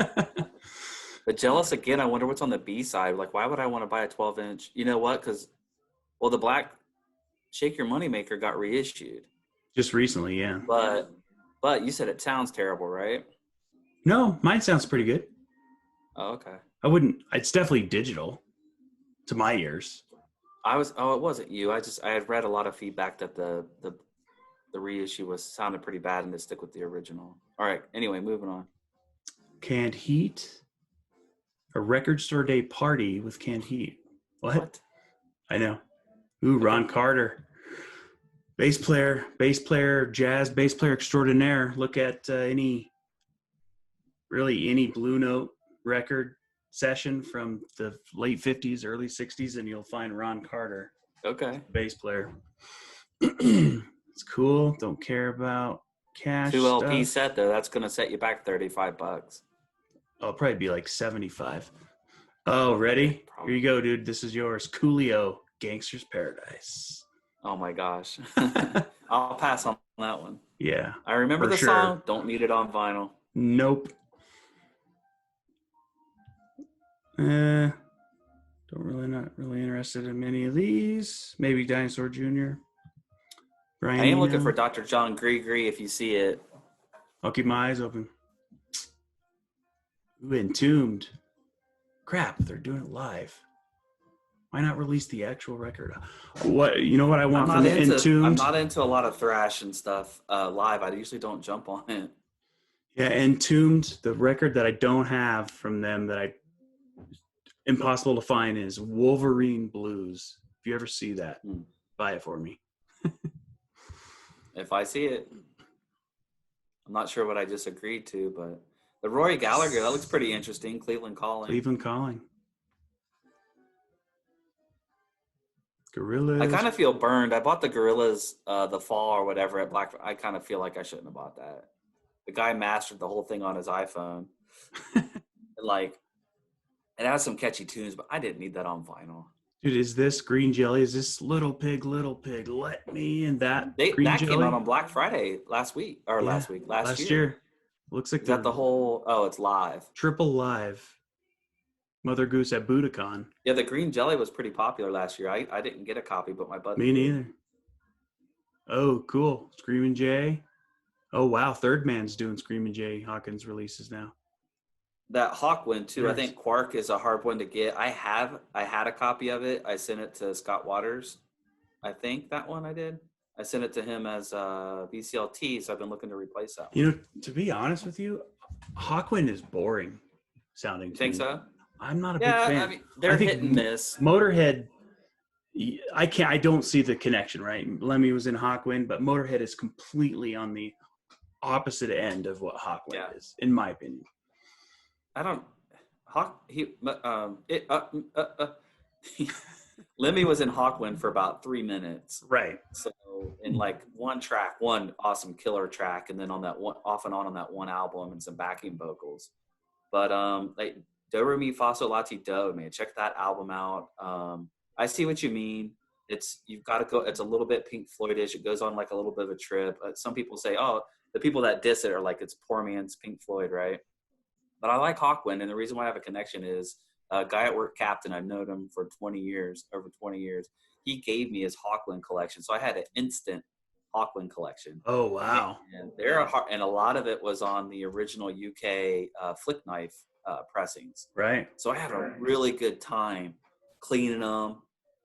But Jealous Again, I wonder what's on the B side. Like, why would I want to buy a 12-inch? You know what? Because, the Black Shake Your Moneymaker got reissued. Just recently, yeah. But you said it sounds terrible, right? No, mine sounds pretty good. Oh, okay. I wouldn't. It's definitely digital to my ears. It wasn't you. I had read a lot of feedback that the reissue sounded pretty bad and to stick with the original. All right. Anyway, moving on. Canned Heat, a record store day party with Canned Heat. What? I know. Ooh, Ron Carter, bass player, jazz bass player extraordinaire. Look at any Blue Note record session from the late 50s, early 60s, and you'll find Ron Carter. Okay. Bass player. It's cool. Don't care about cash 2 LP stuff. set though. That's gonna set you back $35. Oh, it'll probably be like 75. Oh, ready? Here you go, dude. This is yours. Coolio, Gangster's Paradise. Oh my gosh. I'll pass on that one. Yeah. I remember the song. Don't need it on vinyl. Nope. Not really interested in many of these. Maybe Dinosaur Jr. Brian I am looking for Dr. John Gree if you see it. I'll keep my eyes open. Ooh, Entombed. Crap, they're doing it live. Why not release the actual record? What you know what I want from Entombed? I'm not into a lot of thrash and stuff live. I usually don't jump on it. Yeah, Entombed, the record that I don't have from them that impossible to find is Wolverine Blues. If you ever see that, buy it for me. If I see it. I'm not sure what I just agreed to, but the Rory Gallagher, that looks pretty interesting. Cleveland Calling. Gorillas. I kind of feel burned. I bought the Gorillas the fall or whatever at Black. I kind of feel like I shouldn't have bought that. The guy mastered the whole thing on his iPhone. It has some catchy tunes, but I didn't need that on vinyl. Dude, is this Green Jelly? Is this Little Pig, let me in that? That came out on Black Friday last year. Looks like the whole. Oh, it's live. Triple live. Mother Goose at Budokan. Yeah, the Green Jelly was pretty popular last year. I didn't get a copy, but my buddy. Me neither. Oh, cool. Screamin' Jay. Oh wow, Third Man's doing Screamin' Jay Hawkins releases now. That Hawk one too. Nice. I think Quark is a hard one to get. I had a copy of it. I sent it to Scott Waters. I think that one I did. I sent it to him as VCLT, so I've been looking to replace that one. You know, to be honest with you, Hawkwind is boring sounding. You think so? I'm not a big fan. I mean, they're hit and miss. Motorhead, I don't see the connection, right? Lemmy was in Hawkwind, but Motorhead is completely on the opposite end of what Hawkwind is, in my opinion. Lemmy was in Hawkwind for about 3 minutes. Right. So in like one awesome killer track, and then on that one off and on that one album and some backing vocals. But like Do Re Mi Fa Sol La Ti Do, man, check that album out. I see what you mean. You've got to go. It's a little bit Pink Floyd-ish. It goes on like a little bit of a trip. Some people say, oh, the people that diss it are like it's poor man's Pink Floyd, right? But I like Hawkwind, and the reason why I have a connection is a guy at work, Captain. I've known him for over 20 years. He gave me his Hawkwind collection, so I had an instant Hawkwind collection. Oh wow! And a lot of it was on the original UK Flick Knife pressings. Right. So I had a really good time cleaning them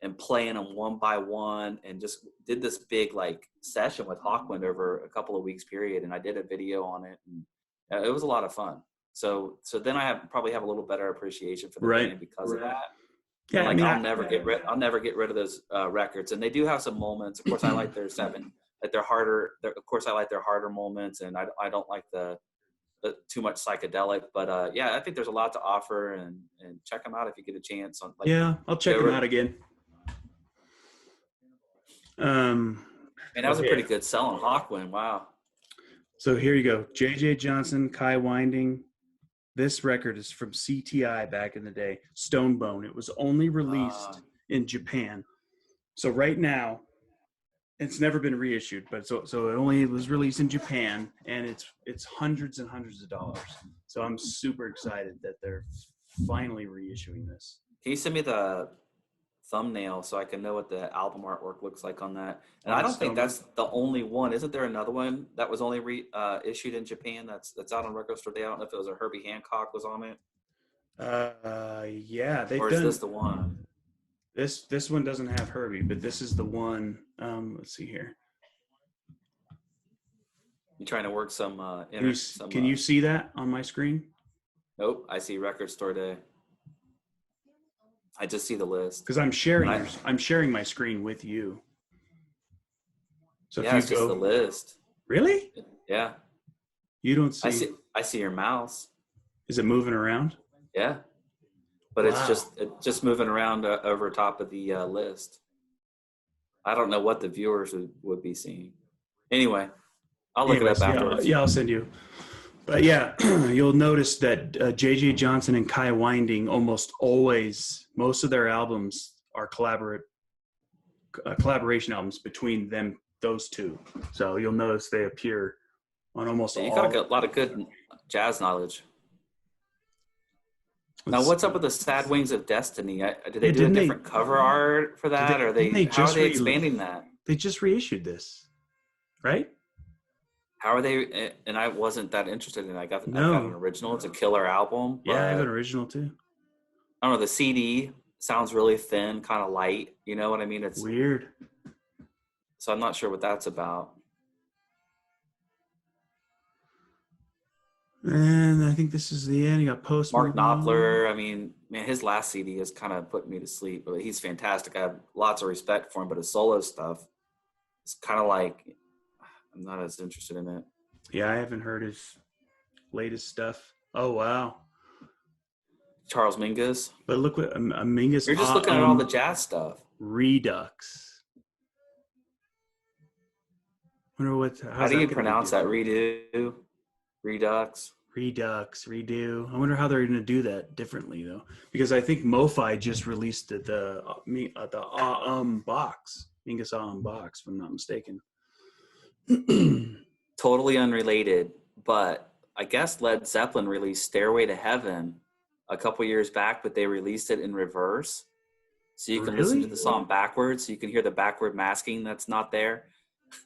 and playing them one by one, and just did this big like session with Hawkwind over a couple of weeks period. And I did a video on it, and it was a lot of fun. So then I probably have a little better appreciation for the band because of that. Yeah, like I'll never get rid of those records. And they do have some moments. Of course, I like their harder. Of course, I like their harder moments, and I don't like the too much psychedelic. But I think there's a lot to offer, and check them out if you get a chance. I'll check them out again. And that was a pretty good selling Hawkwind. Wow. So here you go. J.J. Johnson, Kai Winding. This record is from CTI back in the day, Stonebone. It was only released in Japan. So right now, it's never been reissued, but so it only was released in Japan, and it's hundreds and hundreds of dollars. So I'm super excited that they're finally reissuing this. Can you send me the thumbnail so I can know what the album artwork looks like on that? And I don't think that's the only one. Isn't there another one that was only issued in Japan that's out on Record Store Day? I don't know if it was a Herbie Hancock was on it. Yeah, they've Or is this done the one? this one doesn't have Herbie, but this is the one. Let's see here. You trying to work some Can you see that on my screen? nope, I see Record Store Day. I just see the list. Because And I I'm sharing my screen with you. So if yeah, you it's just the go, list. really? Yeah. You don't I see? see I see your mouse. Is it moving around? Yeah. But Wow. it's just moving around over top of the list. I don't know what the viewers would be seeing. Anyway, I'll look it up Anyways, afterwards. yeah, I'll send you. But yeah, you'll notice that J.J. Johnson and Kai Winding almost always, most of their albums are collaboration albums between them, those two. So you'll notice they appear on almost Yeah, you got all. a lot of good jazz knowledge. Now, Let's what's up see. with the Sad Wings of Destiny? Did they Yeah, do a didn't they? different cover art for Did that, they? or Didn't they how are just they expanding that? They just reissued this, right? How are they? And I wasn't that interested in it. I've got an No. original. It's a killer album, Yeah, I have an but original too. I don't know. The CD sounds really thin, kind of light. You know what I mean? It's Weird. so I'm not sure what that's about. And I think this is the end. You got Post Mark Malone. Knopfler. I mean, man, his last CD has kind of put me to sleep. But he's fantastic. I have lots of respect for him. But his solo stuff, it's kind of like I'm not as interested in it. Yeah, I haven't heard his latest stuff. Oh wow! Charles Mingus. But look what Mingus You're just looking at all the jazz stuff. Redux. Wonder How how's do that you gonna be pronounce that? different? Redo, Redux. Redux, redo. I wonder how they're gonna do that differently though, because I think MoFi just released the box, Mingus box, if I'm not mistaken. Totally unrelated, but I guess Led Zeppelin released Stairway to Heaven a couple years back, but they released it in reverse. So you can listen to Really? the song backwards. So you can hear the backward masking that's not there.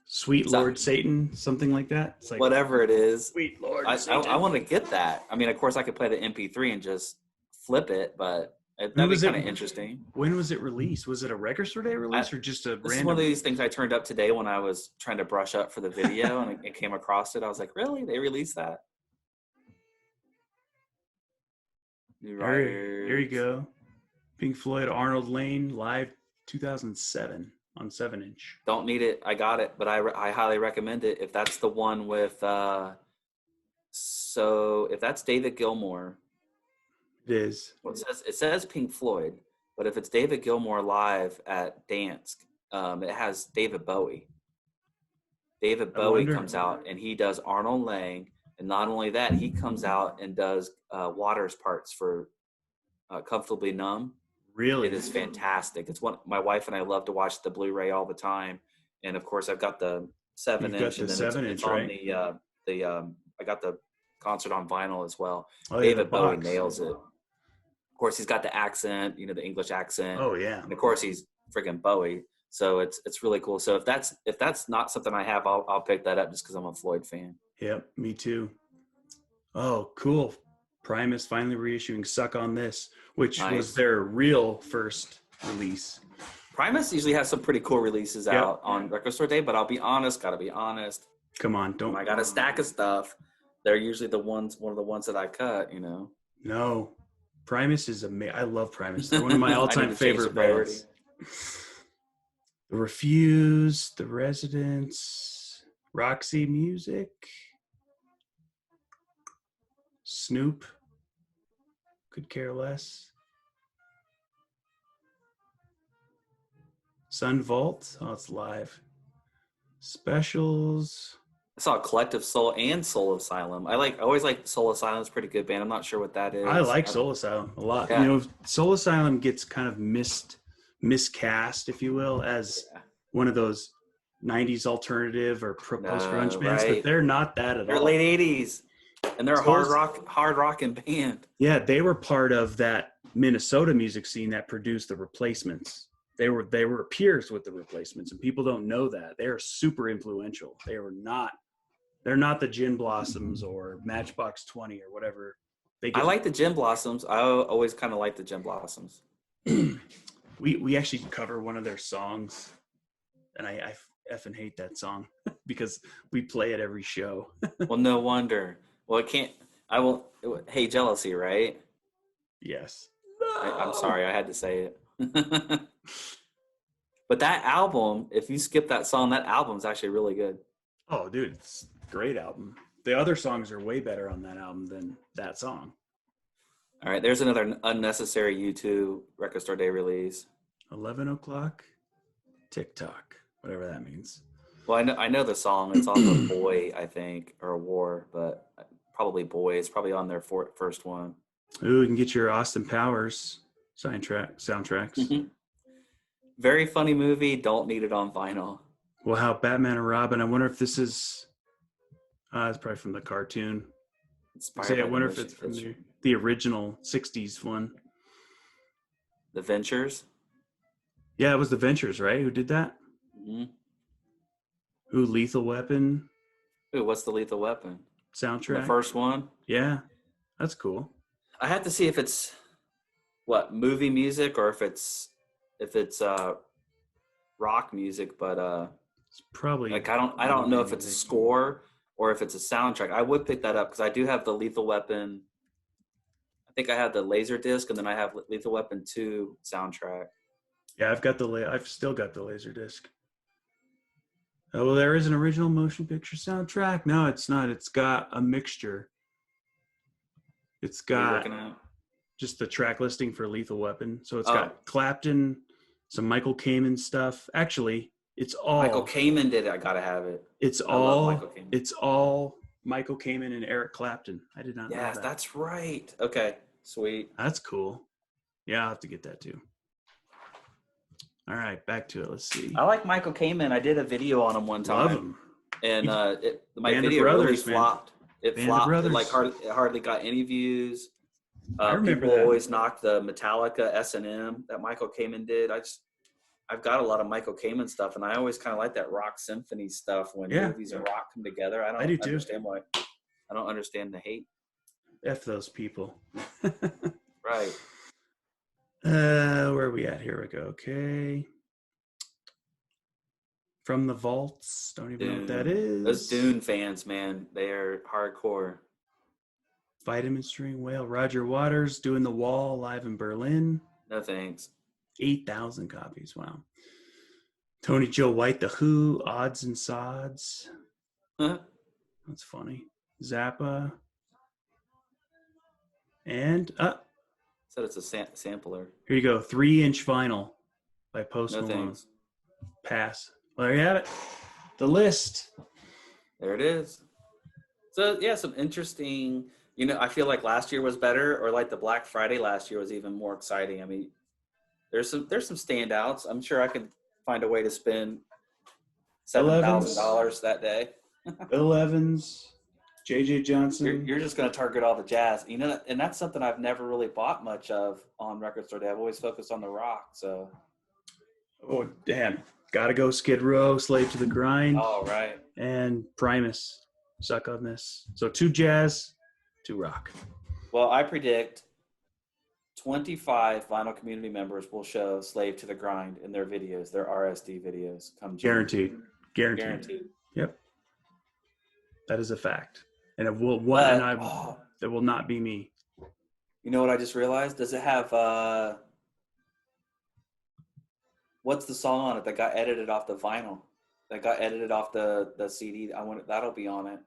Sweet So Lord Satan, something like that. It's like whatever it is, Sweet Lord I Satan. want to get that. I mean, of course, I could play the MP3 and just flip it, but When that'd be was it? kind of interesting. When was it released? Was it a Record Store Day release or just a This is one of random? these things I turned up today when I was trying to brush up for the video and it came across it. I was like, really? They released that? New There you Riders. go. Pink Floyd, Arnold Lane, live 2007 on 7-inch. Don't need it. I got it, but I highly recommend it. If that's the one with, so if that's David Gilmour, It is. well, it says Pink Floyd, but if it's David Gilmour live at Dansk, it has David Bowie. David I Bowie wonder. comes out and he does Arnold Lang, and not only that, he comes out and does Waters parts for Comfortably Numb. Really? It is fantastic. It's one my wife and I love to watch the Blu-ray all the time, and of course I've got the seven You've got inch, the and then seven it's inch, on right? the I got the concert on vinyl as well. Oh yeah, the David Bowie box. nails it. Of course, he's got the accent, you know, the English accent, Oh yeah. and of course he's friggin' Bowie. So it's really cool. So if that's not something I have, I'll pick that up just because I'm a Floyd fan. Yep, me too. Oh, cool. Primus finally reissuing Suck on This, which was Nice. their real first release. Primus usually has some pretty cool releases Yep. out on Record Store Day, but I'll be honest, gotta be honest. Come on, When don't. I got a stack of stuff, they're usually one of the ones that I cut, you know. No. Primus is amazing. I love Primus. They're one of my I need all-time to change the favorite priority. bands. The Refuse, The Residents, Roxy Music, Snoop, could care less. Sun Vault, oh, it's live. Specials. I saw Collective Soul and Soul Asylum. I always like Soul Asylum. It's a pretty good band. I'm not sure what that is. I like Soul Asylum a lot. Yeah. You know, Soul Asylum gets kind of miscast, if you will, as one of those 90s alternative or post-grunge bands, but right. they're not that at They're all. late 80s, and they're a hard rocking band. Yeah, they were part of that Minnesota music scene that produced the Replacements. They were peers with the Replacements, and people don't know that. They are super influential. They're not the Gin Blossoms or Matchbox 20 or whatever They I get like the Gin Blossoms. I always kind of like the Gin Blossoms. we actually cover one of their songs, and I effing hate that song because we play it every show. Well, no wonder. Well, it can't. I will. Hey, jealousy, right? Yes. I'm No. sorry, I had to say it. But that album, if you skip that song, that album's actually really good. Oh, dude, it's a great album. The other songs are way better on that album than that song. All right, there's another unnecessary U2 Record Store Day release. 11 o'clock, TikTok, whatever that means. Well, I know the song. It's off of Boy, I think, or War, but probably Boy. It's probably on their first one. Ooh, you can get your Austin Powers soundtracks. Very funny movie. Don't need it on vinyl. Well, how Batman and Robin. I wonder if this is. It's probably from the cartoon. Inspired I by wonder the if it's motion from picture. the original '60s one. The Ventures. Yeah, it was the Ventures, right? Who did that? Mm-hmm. Ooh, Lethal Weapon Ooh, what's the Lethal Weapon? soundtrack. The first one. Yeah, that's cool. I have to see if it's what movie music or if it's rock music, but It's probably like I don't know if it's a music. score or if it's a soundtrack. I would pick that up because I do have the Lethal Weapon. I think I have the Laserdisc, and then I have Lethal Weapon 2 soundtrack. Yeah, I've still got the Laserdisc. Oh, well, there is an original motion picture soundtrack. No, it's not. It's got a mixture. It's What are you got looking at? just the track listing for Lethal Weapon. So it's Oh, got Clapton, some Michael Kamen stuff. Actually, Michael Kamen did it. I gotta have it. it's I love Michael Kamen. all Michael Kamen and Eric Clapton. I did not know Yes, that. that's right. Okay, sweet. That's cool. Yeah, I'll have to get that too. All right, back to it. Let's see. I like Michael Kamen. I did a video on him one time. Love him. And my Band of video really Brothers, man. flopped. It Band of flopped. It Brothers. it hardly got any views. I remember People that. always knocked the Metallica S&M that Michael Kamen did. I've got a lot of Michael Kamen stuff, and I always kind of like that rock symphony stuff when movies and rock come together. I do don't too. understand why. I don't understand the hate. F those people. Right. Where are we at? Here we go. Okay. From the Vaults. Don't even know what that is. Those Dune fans, man, they are hardcore. Vitamin String Whale. Roger Waters doing The Wall live in Berlin. No thanks. 8,000 copies. Wow. Tony Joe White, The Who, Odds and Sods. Huh? That's funny. Zappa. And Said it's a sampler. here you go. 3-inch vinyl by Post No Malone. thanks. Pass. Well, there you have it. The list. There it is. So yeah, some interesting. I feel like last year was better, or like the Black Friday last year was even more exciting. I mean, there's some standouts. I'm sure I could find a way to spend $7,000 that day. Bill Evans, J.J. Johnson. You're just going to target all the jazz, and that's something I've never really bought much of on Record Store Day. I've always focused on the rock. So, oh damn, gotta go Skid Row, Slave to the Grind. All right. And Primus, Suck on This. So 2 jazz, 2 rock. Well, I predict 25 Vinyl community members will show Slave to the Grind in their videos, their RSD videos. Come June. Guaranteed. Yep. That is a fact. And it will it will not be me. You know what I just realized? Does it have what's the song on it that got edited off the vinyl? That got edited off the CD? That'll be on it.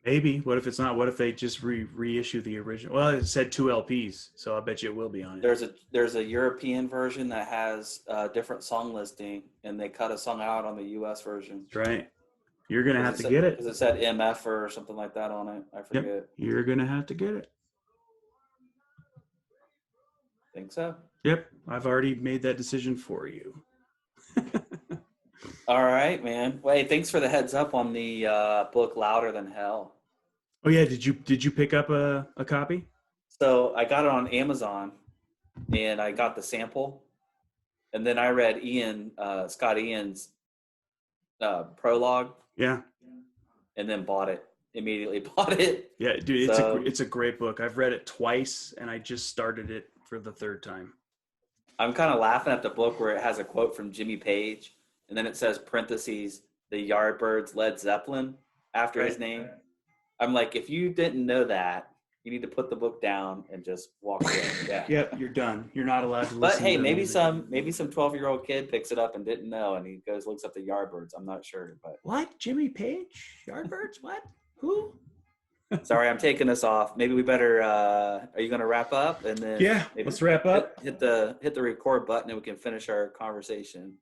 Maybe. What if it's not? What if they just reissue the original? Well, it said 2 LPs, so I bet you it will be on it. There's a European version that has a different song listing, and they cut a song out on the US version. That's right. You're gonna have to get it. Because it said MF or something like that on it. I forget. Yep. You're gonna have to get it. Think so? Yep. I've already made that decision for you. All right, man. Wait, thanks for the heads up on the book Louder Than Hell. Oh yeah, did you pick up a copy? So I got it on Amazon, and I got the sample, and then I read Scott Ian's prologue. Yeah. And then bought it. immediately bought it. Yeah, dude, So it's a great book. I've read it twice, and I just started it for the third time. I'm kind of laughing at the book where it has a quote from Jimmy Page, and then it says parentheses the Yardbirds Led Zeppelin after his Right. name. I'm like, if you didn't know that, you need to put the book down and just walk away. Yeah. Yep, you're done. You're not allowed to But listen hey, to maybe music. some 12-year-old kid picks it up and didn't know, and he goes looks up the Yardbirds. I'm not sure, but What? Jimmy Page? Yardbirds? What? Who? sorry, I'm taking us off. Maybe we better. Are you going to wrap up and then Yeah, maybe let's wrap up. hit the record button and we can finish our conversation.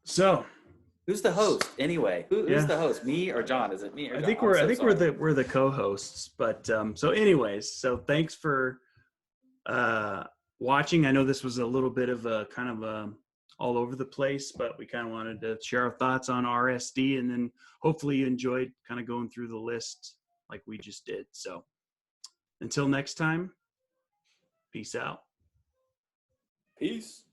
So, Who's the host anyway? Who's yeah. the host? Me or John? Is it me or John? I think we're the co-hosts, but so anyways, so thanks for watching. I know this was a little bit of a kind of all over the place, but we kind of wanted to share our thoughts on RSD, and then hopefully you enjoyed kind of going through the list like we just did. So until next time, peace out. Peace.